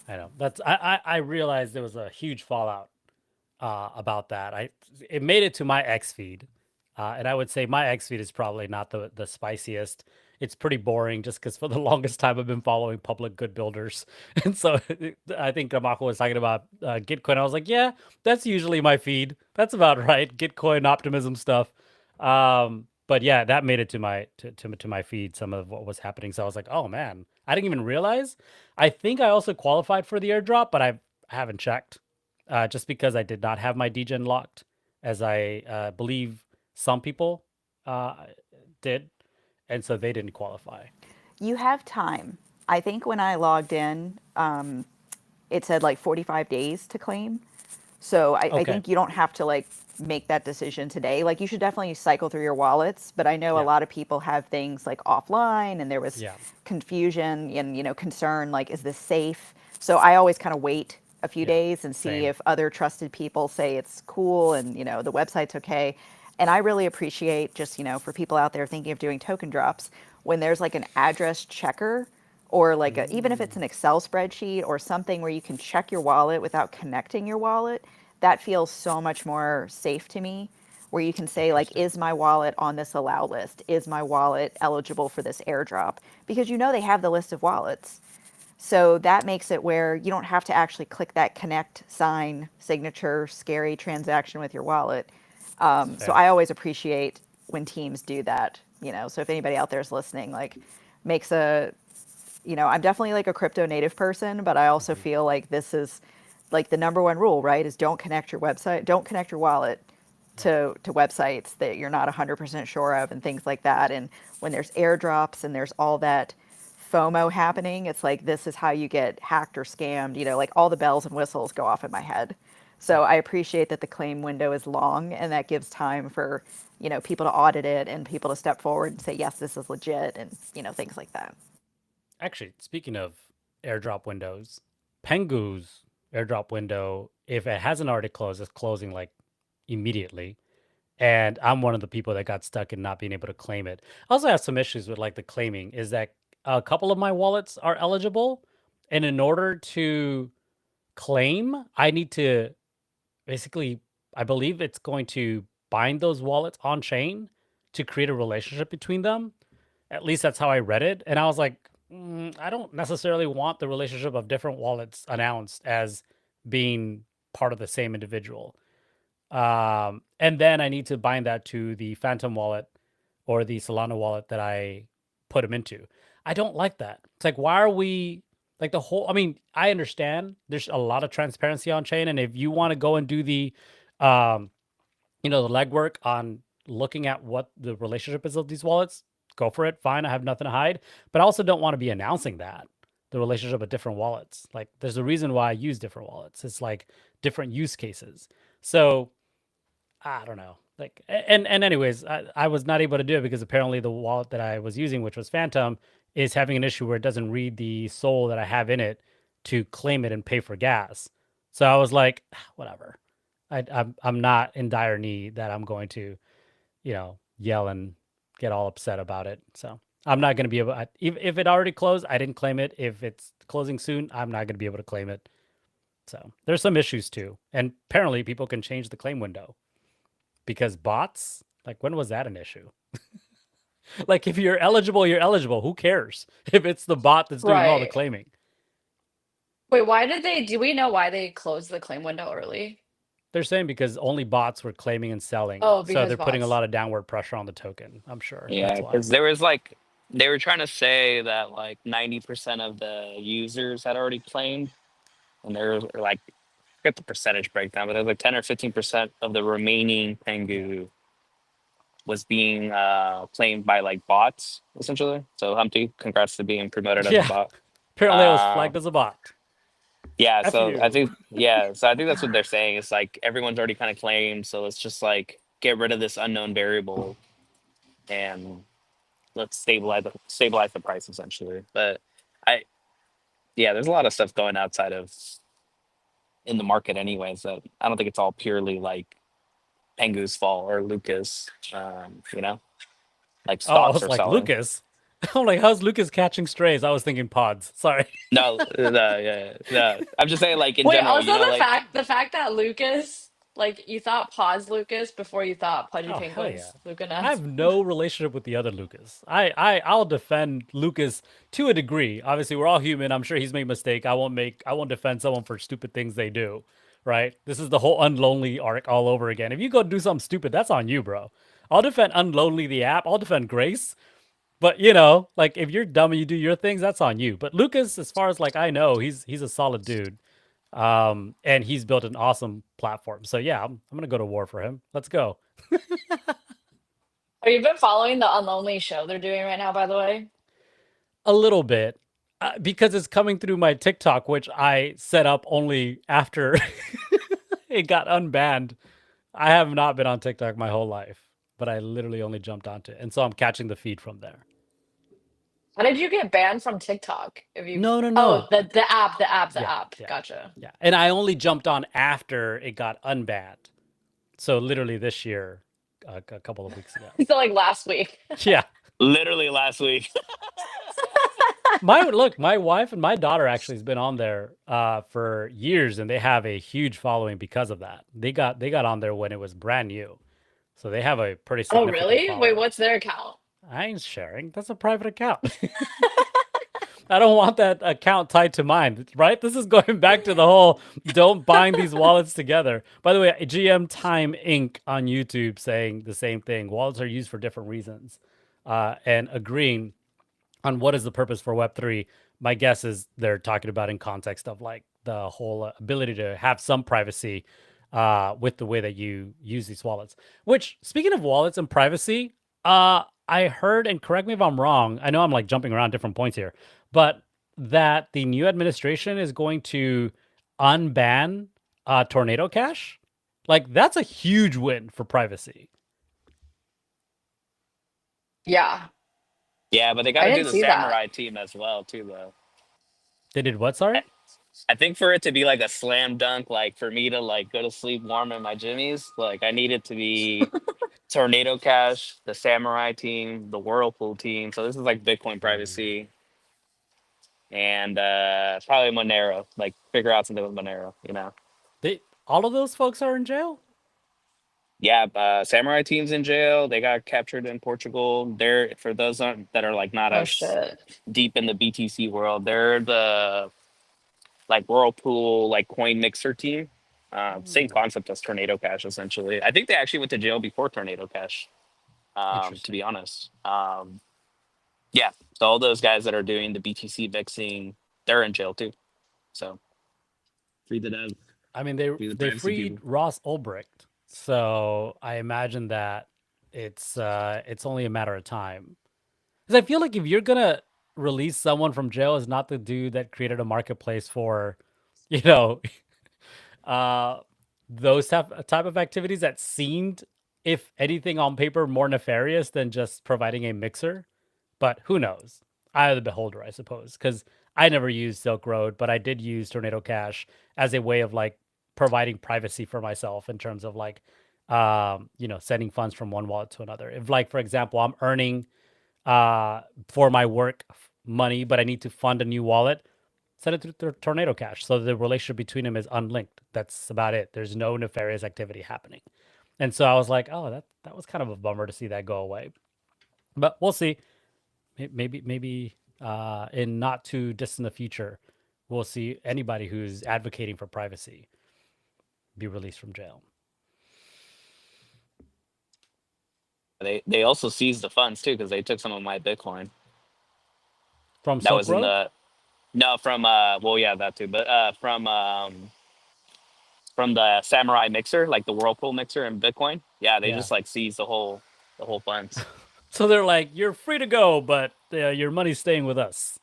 I know. I realized there was a huge fallout about that. It made it to my X feed, and I would say my X feed is probably not the spiciest. It's pretty boring, just because for the longest time I've been following public good builders, and so I think Gamako was talking about Gitcoin. I was like, yeah, that's usually my feed. That's about right. Gitcoin optimism stuff. But yeah, that made it to my feed. Some of what was happening. So I was like, oh man, I didn't even realize. I think I also qualified for the airdrop, but I haven't checked just because I did not have my degen locked, as I believe some people uh, did, and so they didn't qualify. You have time. I think when I logged in, it said like 45 days to claim. So I Okay. think you don't have to like make that decision today. Like you should definitely cycle through your wallets, but I know a Yeah. lot of people have things like offline and there was Yeah. confusion and concern like is this safe? So I always kind of wait a few Yeah. days and see Same. if other trusted people say it's cool and the website's okay. And I really appreciate just, for people out there thinking of doing token drops when there's like an address checker or like even if it's an Excel spreadsheet or something where you can check your wallet without connecting your wallet, that feels so much more safe to me. Where you can say like, Interesting. is my wallet on this allow list? Is my wallet eligible for this airdrop? Because they have the list of wallets. So that makes it where you don't have to actually click that connect, sign, signature, scary transaction with your wallet. That's So fair. I always appreciate when teams do that. So if anybody out there is listening, like makes a I'm definitely like a crypto native person, but I also feel like this is like the number one rule, right? Is don't connect your website, don't connect your wallet Right. to websites that you're not 100% sure of and things like that. And when there's airdrops and there's all that FOMO happening. It's like this is how you get hacked or scammed. Like all the bells and whistles go off in my head. So Yeah. I appreciate that the claim window is long and that gives time for people to audit it and people to step forward and say yes, this is legit, and things like that. Actually, speaking of airdrop windows, Pengu's airdrop window, if it hasn't already closed, it's closing like immediately. And I'm one of the people that got stuck in not being able to claim it. I also have some issues with like the claiming, is that a couple of my wallets are eligible. And in order to claim, I need to basically, I believe it's going to bind those wallets on chain to create a relationship between them. At least that's how I read it. And I was like, I don't necessarily want the relationship of different wallets announced as being part of the same individual. And then I need to bind that to the Phantom wallet or the Solana wallet that I put them into. I don't like that. It's like, why are we like the whole? I mean, I understand there's a lot of transparency on chain, and if you want to go and do um, the legwork on looking at what the relationship is of these wallets, go for it. Fine, I have nothing to hide. But I also don't want to be announcing that the relationship of different wallets. Like, there's a reason why I use different wallets. It's like different use cases. So I don't know. Like, and anyways, I was not able to do it because apparently the wallet that I was using, which was Phantom, is having an issue where it doesn't read the soul that I have in it to claim it and pay for gas. So I was like, whatever. I'm not in dire need that I'm going to, yell and get all upset about it. So I'm not going to be able. If it already closed, I didn't claim it. If it's closing soon, I'm not going to be able to claim it. So there's some issues too, and apparently people can change the claim window. Because bots, like when was that an issue? Like if you're eligible, you're eligible. Who cares if it's the bot that's doing all the Right. claiming? Wait, do we know why they closed the claim window early? They're saying because only bots were claiming and selling. Oh, So because they're putting a bots. lot of downward pressure on the token. I'm sure that's Yeah, why. because there was like they were trying to say that like 90% of the users had already claimed, and there were like I forget the percentage breakdown, but there's like 10 or 15% of the remaining Yeah. Pengu was being claimed by like bots essentially. So Humpty, congrats to being promoted as a Yeah. bot. Apparently I was Uh, flagged as a bot. yeah, F so I you. think I think that's what they're saying. It's like everyone's already kind of claimed, so let's just like get rid of this unknown variable and let's stabilize the price essentially. But I yeah, there's a lot of stuff going outside of in the market anyways that I don't think it's all purely like Pengu's fault or Lucas. Like Oh, I stocks was are like, selling. Lucas? I'm like, how's Lucas catching strays? I was thinking pods. Sorry. No, no, yeah, no. I'm just saying like in Wait, general, also the like fact that Lucas, like you thought Pause Lucas before you thought Pudgy Oh hell yeah! Penguins Luca I Nuts. have no relationship with the other Lucas. I'll defend Lucas to a degree. Obviously, we're all human. I'm sure he's made mistake. I won't defend someone for stupid things they do. Right? This is the whole Unlonely arc all over again. If you go do something stupid, that's on you, bro. I'll defend Unlonely the app. I'll defend Grace. But like if you're dumb and you do your things, that's on you. But Lucas, as far as like I know, he's a solid dude. And he's built an awesome platform. So yeah, I'm gonna go to war for him. Let's go. Have you been following the Unlonely show they're doing right now, by the way? A little bit, because it's coming through my TikTok, which I set up only after it got unbanned. I have not been on TikTok my whole life, but I literally only jumped onto it, and so I'm catching the feed from there. How did you get banned from TikTok? If you No, no, Oh, no. the Yeah, app. yeah, Gotcha. yeah. And I only jumped on after it got unbanned. So literally this year, a couple of weeks ago. So like last week. Yeah. literally last week. My wife and my daughter actually has been on there for years, and they have a huge following because of that. They got on there when it was brand new, so they have a pretty Oh, significant really? Wait, following. what's their account? I ain't sharing. That's a private account. I don't want that account tied to mine, right? This is going back to the whole don't bind these wallets together. By the way, GM Time Inc. on YouTube saying the same thing. Wallets are used for different reasons, and agreeing on what is the purpose for Web3. My guess is they're talking about in context of like the whole ability to have some privacy with the way that you use these wallets. Which, speaking of wallets and privacy, I heard, and correct me if I'm wrong. I know I'm like jumping around different points here, but that the new administration is going to unban Tornado Cash. Like that's a huge win for privacy. Yeah, Yeah, but they got I to do didn't the see that. samurai team as well too, though. They did what? Sorry. I think for it to be like a slam dunk, like for me to like go to sleep warm in my jimmies, like I need it to be Tornado Cash, the Samurai team, the Whirlpool team. So this is like Bitcoin privacy and probably Monero. Like figure out something with Monero, you know. They all of those folks are in jail. Yeah, Samurai team's in jail. They got captured in Portugal. They're for those that are like not Oh as shit. deep in the BTC world. They're the like Whirlpool like coin mixer team. Same Hmm, concept as Tornado Cash essentially. I think they actually went to jail before Tornado Cash. To interesting. be honest, yeah. So all those guys that are doing the BTC mixing, they're in jail too. So free the dev, I mean, they free the they privacy freed people. Ross Ulbricht, so I imagine that it's only a matter of time. Because I feel like if you're gonna release someone from jail, is not the dude that created a marketplace for, you know, uh, those type of activities that seemed, if anything, on paper more nefarious than just providing a mixer. But who knows? Eye of the beholder, I suppose. Because I never used Silk Road, but I did use Tornado Cash as a way of like providing privacy for myself in terms of like, sending funds from one wallet to another. If, like, for example, I'm earning for my work money, but I need to fund a new wallet, send it through Tornado Cash. So the relationship between them is unlinked. That's about it. There's no nefarious activity happening. And so I was like, oh, that was kind of a bummer to see that go away. But we'll see. Maybe in not too distant a future, we'll see anybody who's advocating for privacy be released from jail. They also seized the funds too because they took some of my Bitcoin From that Silk was in Road? the no from well yeah that too but from the Samurai mixer like the Whirlpool mixer and Bitcoin. Yeah, they Yeah. just like seized the whole funds. So they're like, you're free to go, but your money's staying with us.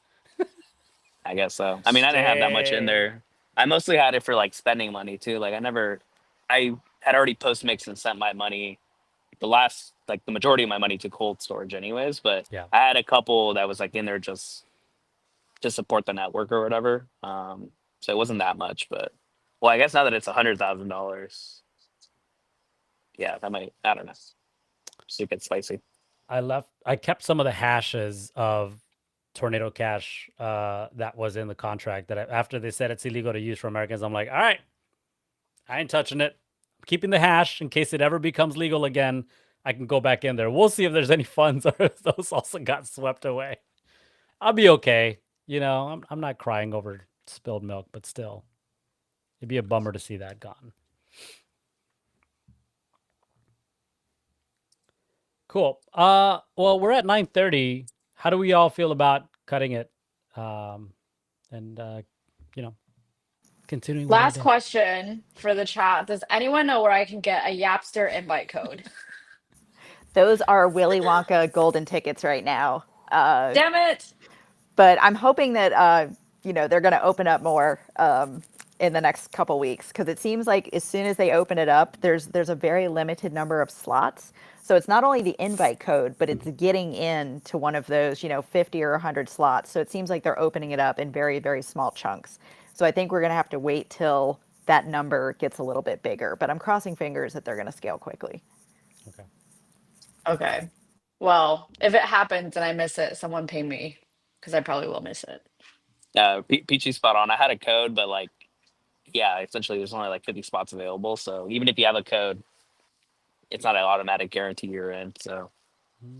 I guess so. I mean, I didn't have that much in Dang. there. I mostly had it for like spending money too. Like I had already post mixed and sent my money. The majority of my money to cold storage, anyways. But Yeah. I had a couple that was like in there just to support the network or whatever. So it wasn't that much, but well, I guess now that it's $100,000, yeah, that might I don't know. Just get spicy. I kept some of the hashes of Tornado Cash that was in the contract after they said it's illegal to use for Americans. I'm like, all right, I ain't touching it. I'm keeping the hash in case it ever becomes legal again. I can go back in there. We'll see if there's any funds or if those also got swept away. I'll be okay. I'm not crying over spilled milk, but still, it'd be a bummer to see that gone. Cool. Well, we're at 9:30. How do we all feel about cutting it? Um, and you know, continuing with our Last day. question for the chat. Does anyone know where I can get a Yapster invite code? Those are Willy Wonka golden tickets right now. Damn it. But I'm hoping that they're going to open up more in the next couple weeks, because it seems like as soon as they open it up, there's a very limited number of slots. So it's not only the invite code, but it's getting in to one of those 50 or 100 slots. So it seems like they're opening it up in very, very small chunks. So I think we're going to have to wait till that number gets a little bit bigger. But I'm crossing fingers that they're going to scale quickly. Okay. Okay. Well, if it happens and I miss it, someone ping me because I probably will miss it. Peachy spot on. I had a code, but like, yeah, essentially there's only like 50 spots available. So even if you have a code, it's not an automatic guarantee you're in. So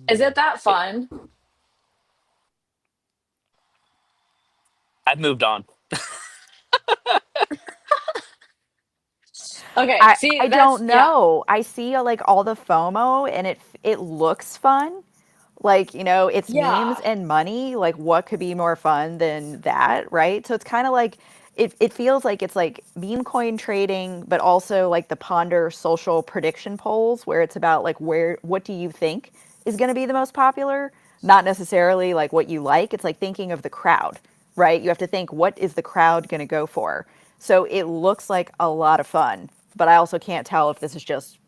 Is it Hmm. that it, fun? I've moved on. Okay. See, I that's don't yeah. know. I see like all the FOMO, and it looks fun. Like, it's memes Yeah. and money. Like, what could be more fun than that, right? So it's kind of like it feels like it's like meme coin trading, but also like the Ponder social prediction polls, where it's about like what do you think is going to be the most popular, not necessarily like what you like. It's like thinking of the crowd, right? You have to think, what is the crowd going to go for? So it looks like a lot of fun, but I also can't tell if this is just,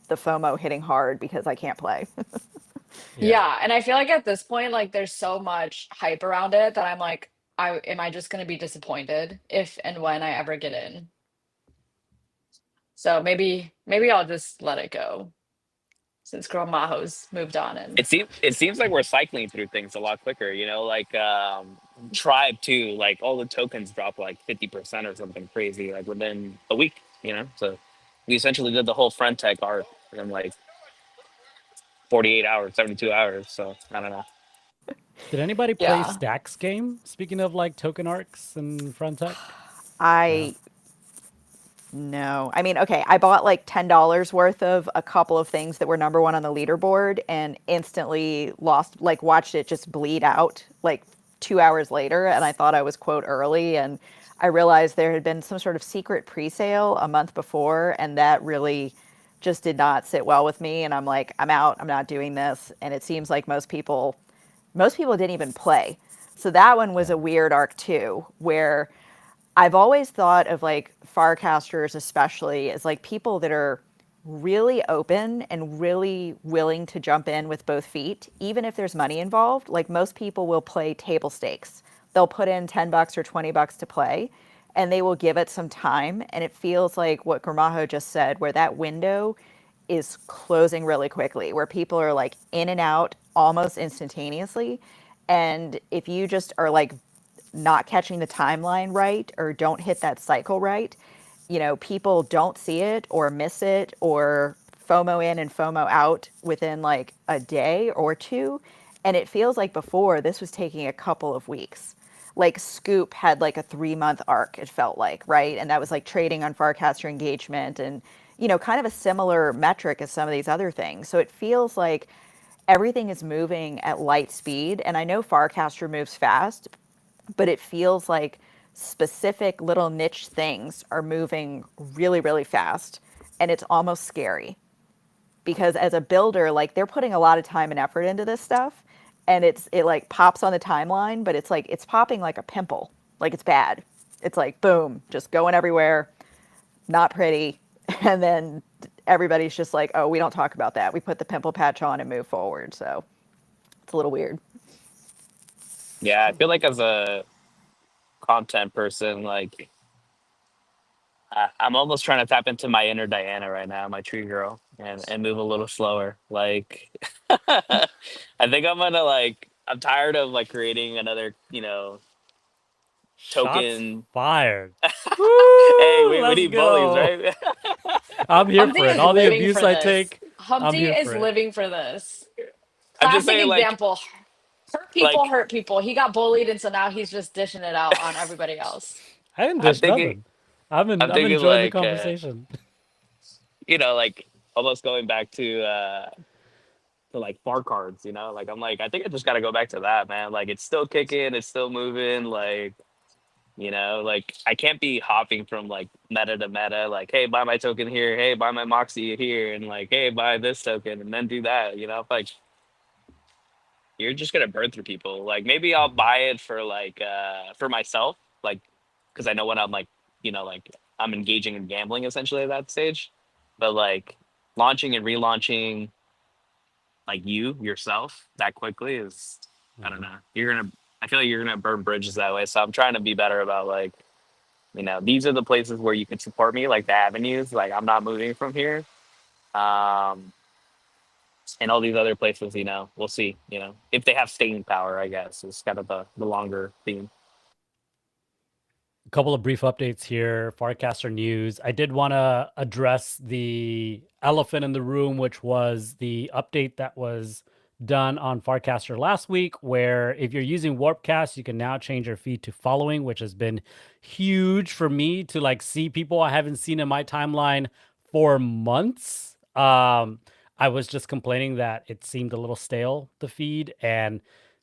the FOMO hitting hard because I can't play. Yeah. Yeah, and I feel like at this point, like there's so much hype around it that I'm like, I am I just gonna be disappointed if and when I ever get in. So maybe I'll just let it go since Girl Maho's moved on and it seems like we're cycling through things a lot quicker. Like Tribe too. Like all the tokens dropped like 50% or something crazy like within a week. So we essentially did the whole front tech art in like 48 hours, 72 hours. So I don't know. Did anybody play yeah. Stacks game? Speaking of like token arcs and front tech? No. I No. I mean, okay, I bought like $10 worth of a couple of things that were number one on the leaderboard and instantly lost, like, watched it just bleed out like 2 hours later. And I thought I was, quote, early. And I realized there had been some sort of secret pre sale a month before. And that really just did not sit well with me. And I'm like, I'm out. I'm not doing this. And it seems like most people didn't even play. So that one was Yeah. a weird arc too, where I've always thought of like Farcasters, especially, as like people that are really open and really willing to jump in with both feet, even if there's money involved. Like most people will play table stakes. They'll put in $10 or $20 to play and they will give it some time. And it feels like what Gramajo just said, where that window is closing really quickly, where people are like in and out almost instantaneously. And if you just are like not catching the timeline right or don't hit that cycle right, people don't see it or miss it or FOMO in and FOMO out within like a day or two. And it feels like before this was taking a couple of weeks. Like Scoop had like a 3-month arc, it felt like, right? And that was like trading on Farcaster engagement and, kind of a similar metric as some of these other things. So it feels like everything is moving at light speed. And I know Farcaster moves fast, but it feels like specific little niche things are moving really, really fast. And it's almost scary because as a builder, like they're putting a lot of time and effort into this stuff. And it like pops on the timeline, but it's like it's popping like a pimple. Like it's bad. It's like boom, just going everywhere, not pretty. And then everybody's just like, oh, we don't talk about that. We put the pimple patch on and move forward. So it's a little weird. Yeah, I feel like as a content person, like I'm almost trying to tap into my inner Diana right now, my tree girl, and move a little slower. Like, I think I'm gonna like. I'm tired of like creating another, Shots token. fired. Hey, Woo! we Let's need bullies, go. right? I'm here Humpty for it. is All the living abuse for I this. take, I'm Humpty here is for it. living for this. I'm just Classic saying, example. like Hurt people. He got bullied, and so now he's just dishing it out on everybody else. I didn't I'm dish thinking, nothing. I'm I'm thinking enjoying the like, conversation. like almost going back to like bar cards, like I'm like I think I just got to go back to that, man. Like it's still kicking, it's still moving, like like I can't be hopping from like meta to meta, like hey buy my token here, hey buy my moxie here, and like hey buy this token and then do that. Like you're just gonna burn through people. Like maybe I'll buy it for like for myself, like because I know when I'm like like I'm engaging in gambling essentially at that stage, but like launching and relaunching like you yourself that quickly is I don't Mhm. know. I feel like you're gonna burn bridges that way. So I'm trying to be better about like, these are the places where you can support me, like the avenues. Like I'm not moving from here. Um and all these other places, we'll see, if they have staying power, I guess, is kind of the longer theme. A couple of brief updates here. Farcaster news. I did want to address the elephant in the room, which was the update that was done on Farcaster last week, where if you're using Warpcast, you can now change your feed to following, which has been huge for me to like see people I haven't seen in my timeline for months. I was just complaining that it seemed a little stale, the feed, and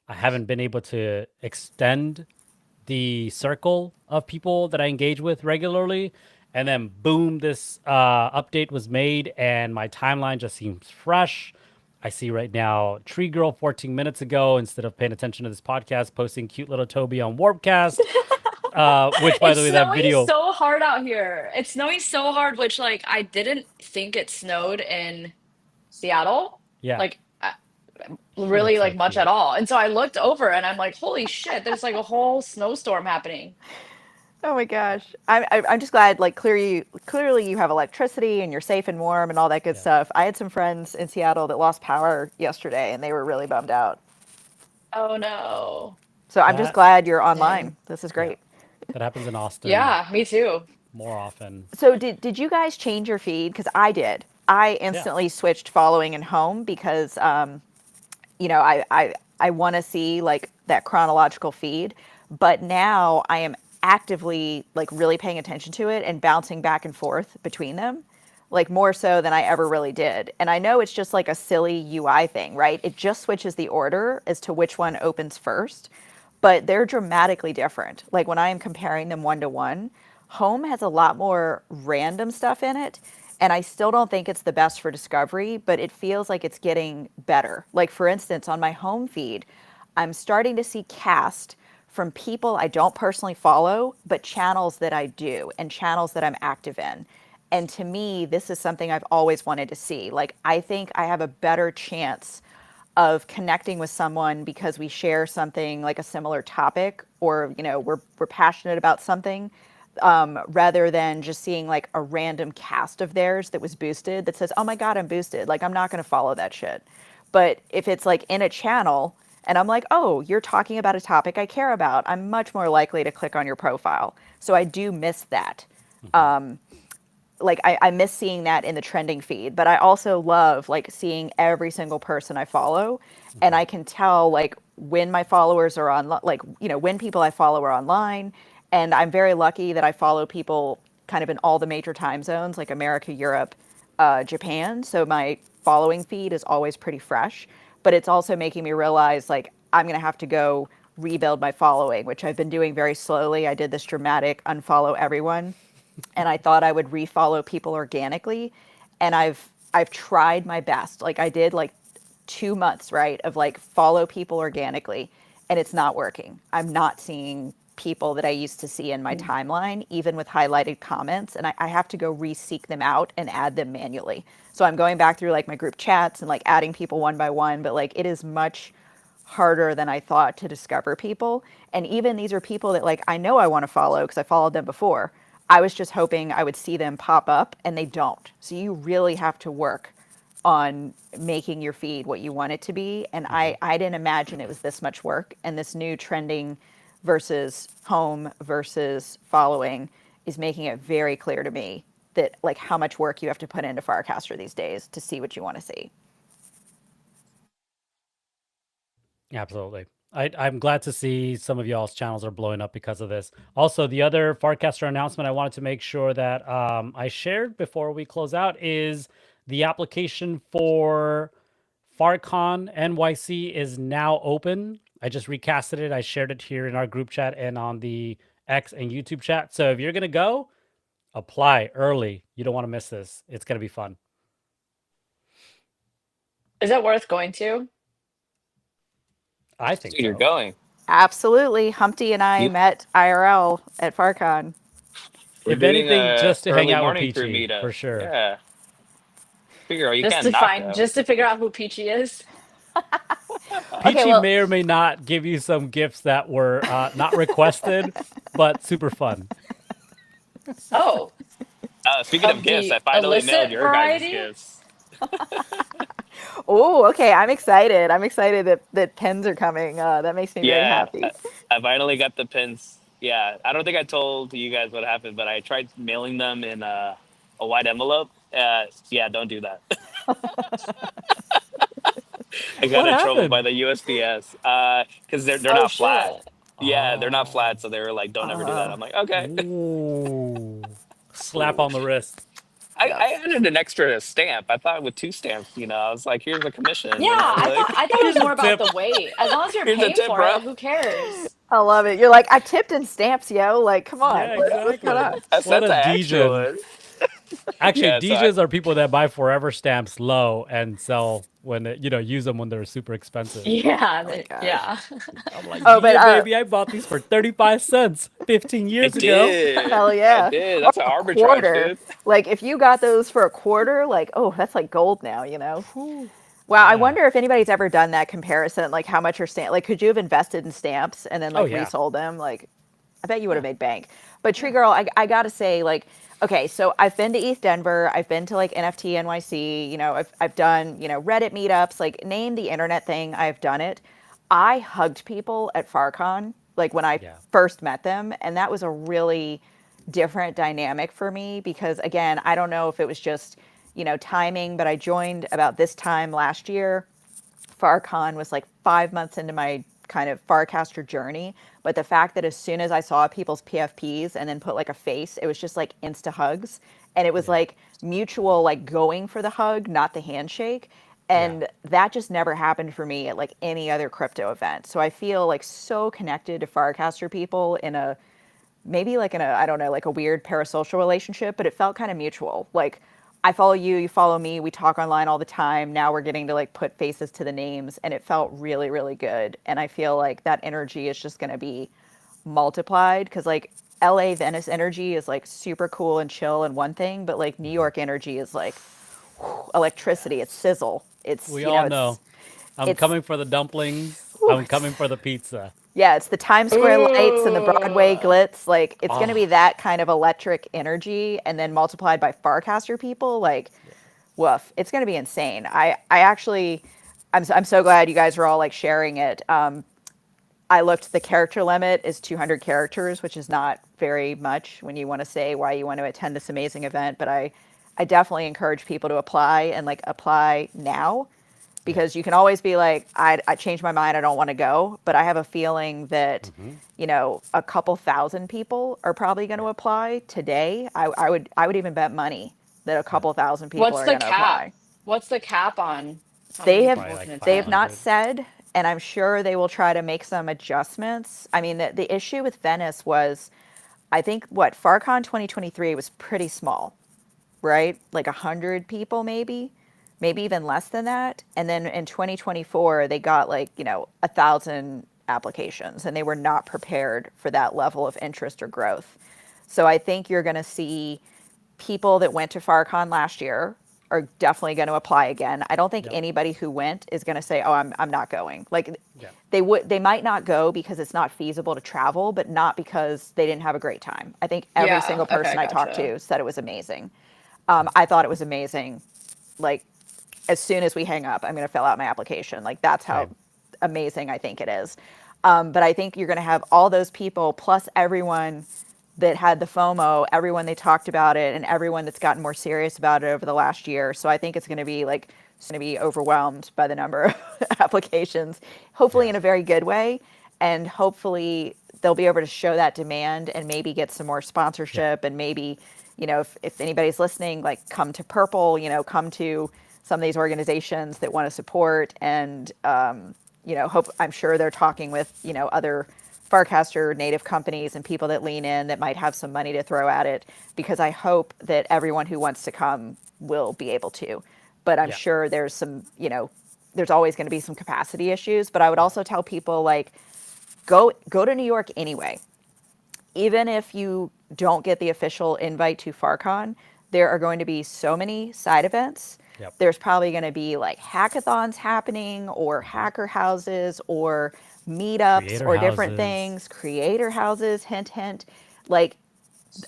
I haven't been able to extend the circle of people that I engage with regularly. And then boom, this update was made and my timeline just seems fresh. I see right now Tree Girl 14 minutes ago, instead of paying attention to this podcast, posting cute little Toby on Warpcast. Which, by It's the way, that snowing video, so hard out here. It's snowing so hard, which like I didn't think it snowed in Seattle. yeah, Like oh, really that's so like much cute. at all. And so I looked over and I'm like, holy shit, there's like a whole snowstorm happening. Oh my gosh. I'm just glad, like, clearly you have electricity and you're safe and warm and all that good Yeah, stuff. I had some friends in Seattle that lost power yesterday and they were really bummed out. Oh no. So I'm just that glad you're Dang. online. This is yeah, great. that happens in Austin Yeah, me too. more often. So did you guys change your feed? Because I did. I Yeah, instantly switched following and home because you know, I want to see like that chronological feed, but now I am actively like really paying attention to it and bouncing back and forth between them, like more so than I ever really did. And I know it's just like a silly UI thing, right? It just switches the order as to which one opens first, but they're dramatically different. Like when I am comparing them one to one, home has a lot more random stuff in it. And I still don't think it's the best for discovery, but it feels like it's getting better. Like, for instance, on my home feed, I'm starting to see cast from people I don't personally follow, but channels that I do and channels that I'm active in. And to me, this is something I've always wanted to see. Like, I think I have a better chance of connecting with someone because we share something like a similar topic, or you know, we're passionate about something, rather than just seeing like a random cast of theirs that was boosted that says, oh my god, I'm boosted, like I'm not going to follow that shit. But if it's like in a channel and I'm like, oh, you're talking about a topic I care about, I'm much more likely to click on your profile. So I do miss that. hmm Like I miss seeing that in the trending feed, but I also love like seeing every single person I follow, and hmm I can tell like when my followers are on, like, you know, when people I follow are online. And I'm very lucky that I follow people kind of in all the major time zones, like America, Europe, Japan. So my following feed is always pretty fresh, but it's also making me realize like I'm gonna have to go rebuild my following, which I've been doing very slowly. I did this dramatic unfollow everyone, and I thought I would refollow people organically, and I've tried my best. Like I did like 2 months, right, of like follow people organically, and it's not working. I'm not seeing people that I used to see in my timeline, even with highlighted comments, and I have to go re-seek them out and add them manually. So I'm going back through like my group chats and like adding people one by one, but like it is much harder than I thought to discover people. And even these are people that like I know I want to follow because I followed them before. I was just hoping I would see them pop up, and they don't. So you really have to work on making your feed what you want it to be. And hmm I didn't imagine it was this much work. And this new trending versus home versus following is making it very clear to me that like how much work you have to put into Farcaster these days to see what you want to see. Absolutely. I'm glad to see some of y'all's channels are blowing up because of this. Also, the other Farcaster announcement I wanted to make sure that I shared before we close out is the application for FarCon NYC is now open. I just recasted it. I shared it here in our group chat and on the X and YouTube chat. So if you're going to go, apply early. You don't want to miss this. It's going to be fun. Is it worth going to? I think Dude, you're so. going. Absolutely. Humpty and I You, met IRL at FarCon. we're If doing anything, a just to hang early out with morning crew Peachy meetup. for sure. Yeah. Figure you Just can't to knock find, them. just to figure out who Peachy is. Okay, Peachy well, may or may not give you some gifts that were not requested, but super fun. Oh, Speaking of of gifts, I the finally mailed illicit your guys' variety? gifts. oh, okay. I'm excited. I'm excited that pens are coming. That makes me very Yeah, happy. I finally got the pins. Yeah, I don't think I told you guys what happened, but I tried mailing them in a white envelope. Yeah, don't do that. I got What in trouble by happened? the USPS because they're Oh not flat. shit. Yeah, they're not flat, Oh, so they were like, "Don't ever do that." Uh, I'm like, "Okay." ooh, slap on the wrist. yep. I added an extra stamp. I thought with two stamps, I was like, "Here's a commission," Yeah, I like, thought it was Here's a more about tip. the weight. As long as you're "Here's a paying tip, for bro." it, who cares? I love it. You're like, I tipped in stamps, yo. Like, come on. Yeah, What's going exactly. on? I What sent a the extra Degen. one. Actually, Yeah, so I DJs are people that buy forever stamps low and sell when use them when they're super expensive. Yeah, Oh my gosh. yeah. I'm like, Oh, but yeah, baby, I bought these for 35 cents 15 years It ago. did. hell It yeah. did. Or That's an a arbitrage, quarter. dude. Like if you got those for a quarter, like, oh, that's like gold now, you know? Whew. Wow, I Yeah. wonder if anybody's ever done that comparison, like how much your stamp, like could you have invested in stamps and then Oh like yeah. resold them? Like, I bet you would have Yeah. made bank. But Tree Yeah. Girl, I gotta say, like, okay, so I've been to East Denver, I've been to like NFT NYC, I've done, Reddit meetups, like name the internet thing, I've done it. I hugged people at FarCon, like when I Yeah. first met them, and that was a really different dynamic for me because again, I don't know if it was just, timing, but I joined about this time last year. FarCon was like 5 months into my kind of Farcaster journey. But the fact that as soon as I saw people's PFPs and then put like a face, it was just like insta hugs. And it was Yeah. like mutual, like going for the hug, not the handshake. Yeah. And that just never happened for me at like any other crypto event. So I feel like so connected to Farcaster people in a maybe like in a I don't know like a weird parasocial relationship, but it felt kind of mutual. Like I follow you, you follow me, we talk online all the time. Now we're getting to like put faces to the names, and it felt really really good. And I feel like that energy is just going to be multiplied because like LA Venice energy is like super cool and chill and one thing, but like New Hmm. York energy is like electricity, it's sizzle. We all know. I'm It's coming for the dumplings. whew, I'm coming for the pizza. yeah, it's the Times Square lights and the Broadway Ooh. glitz. Like, it's going to be Oh, that kind of electric energy, and then multiplied by Farcaster people. Like, yeah. woof, it's going to be insane. I actually, I'm so glad you guys are all like sharing it. I looked, the character limit is 200 characters, which is not very much when you want to say why you want to attend this amazing event. But I definitely encourage people to apply and like apply now Yeah. because you can always be like, I changed my mind, I don't want to go. But I have a feeling that, Hmm. a couple thousand people are probably going to Yeah. apply today. I would even bet money that a Yeah. couple thousand people What's are the going to cap? apply. What's the cap on how They many have Probably people like can they have attend? not 500. said, and I'm sure they will try to make some adjustments. I mean, the issue with Venice was, I think what FarCon 2023 was pretty small, right? Like 100 people maybe even less than that. And then in 2024 they got like, 1,000 applications, and they were not prepared for that level of interest or growth. So I think you're going to see people that went to FarCon last year are definitely going to apply again. I don't think Yep. anybody who went is going to say, "Oh, I'm not going." Like Yeah. they might not go because it's not feasible to travel, but not because they didn't have a great time. I think every Yeah. single Okay. person I talked Gotcha. to said it was amazing. Yeah. I thought it was amazing. Like as soon as we hang up, I'm going to fill out my application. Like that's how Same. amazing I think it is. But I think you're going to have all those people plus everyone that had the FOMO, everyone they talked about it, and everyone that's gotten more serious about it over the last year. So I think it's going to be like it's going to be overwhelmed by the number of applications, hopefully Yeah. in a very good way, and hopefully they'll be able to show that demand and maybe get some more Yeah. sponsorship and maybe if anybody's listening, like come to Purple, come to some of these organizations that want to support and hope I'm sure they're talking with other Farcaster native companies and people that lean in that might have some money to throw at it because I hope that everyone who wants to come will be able to. But I'm Yeah. sure there's some, there's always going to be some capacity issues. But I would Yeah. also tell people like go to New York anyway. Even if you don't get the official invite to FarCon, there are going to be so many side events. Yep. There's probably going to be like hackathons happening or Hmm. hacker houses or meetups Creator or different houses. things, creator houses, hint, hint. Like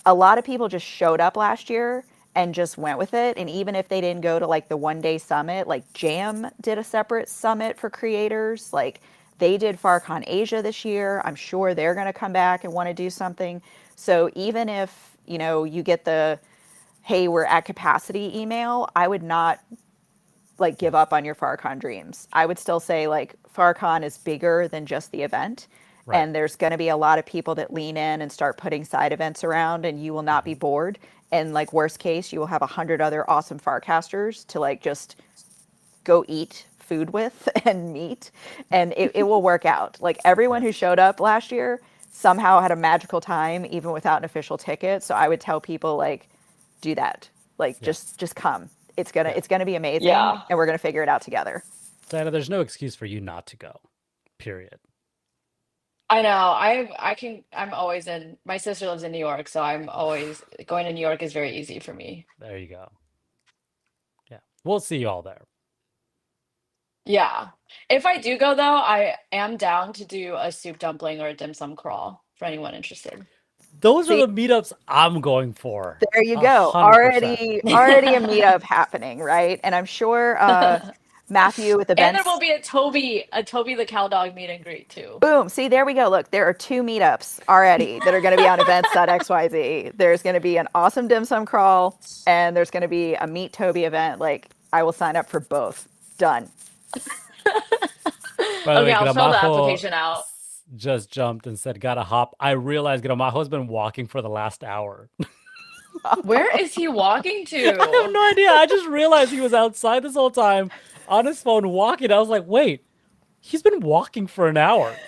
a lot of people just showed up last year and just went with it. And even if they didn't go to like the 1 day summit, like Jam did a separate summit for creators. Like they did FarCon Asia this year. I'm sure they're going to come back and want to do something. So even if, you get the, hey, we're at capacity email, I would not like give up on your FarCon dreams. I would still say like FarCon is bigger than just the event. Right. And there's going to be a lot of people that lean in and start putting side events around, and you will not be Hmm. bored. And like worst case, you will have 100 other awesome Farcasters to like just go eat food with and meet, and it will work out. Like everyone Yeah. who showed up last year somehow had a magical time, even without an official ticket. So I would tell people like, do that. Like Yeah. just come. It's gonna be amazing, Yeah. and we're gonna figure it out together. Diana, there's no excuse for you not to go. Period. I know. I'm always in. My sister lives in New York, so I'm always going to New York is very easy for me. There you go. Yeah. We'll see you all there. Yeah. If I do go though, I am down to do a soup dumpling or a dim sum crawl for anyone interested. Those are See, the meetups I'm going for. there you go. 100%. Already a meetup happening, right? And I'm sure Matthew with And there will events. be a Toby the cow dog meet and greet too. Boom. See, there we go. Look, there are 2 meetups already that are going to be on events.xyz. There's going to be an awesome dim sum crawl, and there's going to be a Meet Toby event. Like, I will sign up for both. Done. By the Okay, way, I'll fill the Gramajo application out. just jumped and said, gotta hop. I realized Gramajo's been walking for the last hour. Where is he walking I have to? no idea. I just realized he was outside this whole time on his phone walking. I was like, wait, he's been walking for an hour.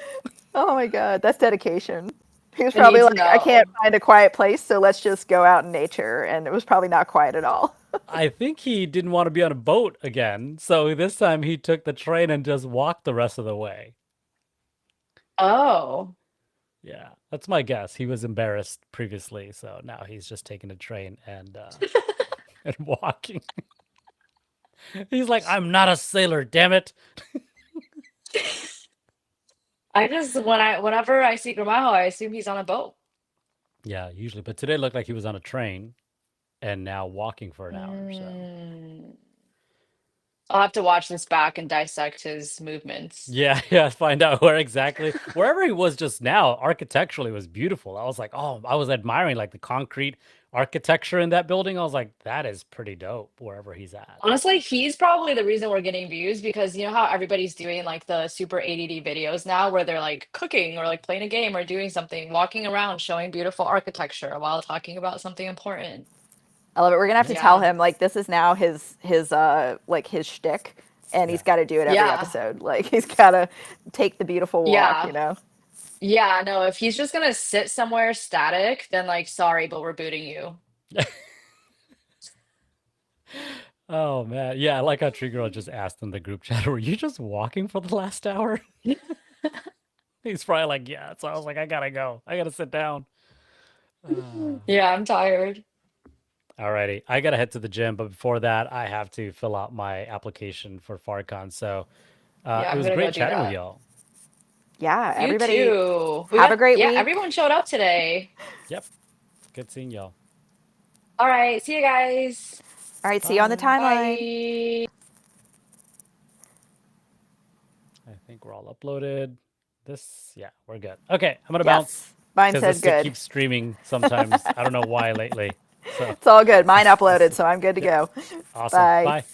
Oh my God, that's dedication. He was I probably need to like, I can't know. find a quiet place, so let's just go out in nature. And it was probably not quiet at all. I think he didn't want to be on a boat again. So this time he took the train and just walked the rest of the way. Oh. Yeah, that's my guess. He was embarrassed previously, so now he's just taking a train and and walking. He's like, I'm not a sailor, damn it. I just whenever I see Gramajo, I assume he's on a boat. Yeah, usually. But today looked like he was on a train and now walking for an hour. So Mm. I'll have to watch this back and dissect his movements. yeah, find out wherever he was just now, architecturally was beautiful. I was like, oh, I was admiring like the concrete architecture in that building. I was like, that is pretty dope wherever he's at. Honestly, he's probably the reason we're getting views because you know how everybody's doing like the super ADD videos now where they're like cooking or like playing a game or doing something, walking around showing beautiful architecture while talking about something important. I love it. We're gonna have to tell Yeah. him like this is now his like his shtick, and he's Yeah. got to do it every Yeah. episode. Like he's got to take the beautiful walk, Yeah. you know. Yeah, no, if he's just gonna sit somewhere static, then like sorry, but we're booting you. Oh man. Yeah, I like how Tree Girl just asked in the group chat, were you just walking for the last hour? He's probably like, yeah. So I was like, I gotta go. I gotta sit down. Yeah, I'm tired. Alrighty. I gotta head to the gym, but before that, I have to fill out my application for Farcon. So Yeah, it I'm was gonna go great do chatting with that. y'all. Yeah, You everybody too. have a great yeah, week. everyone showed up today. Yep. Good seeing y'all. All right, see you guys. All right, see you on the timeline. Bye. I think we're all uploaded. Yeah, we're good. Okay, I'm gonna bounce Yes, mine because says this thing good. keeps streaming sometimes. I don't know why lately. So It's all good. Mine uploaded, so I'm good to yeah, go. awesome. Bye. Bye.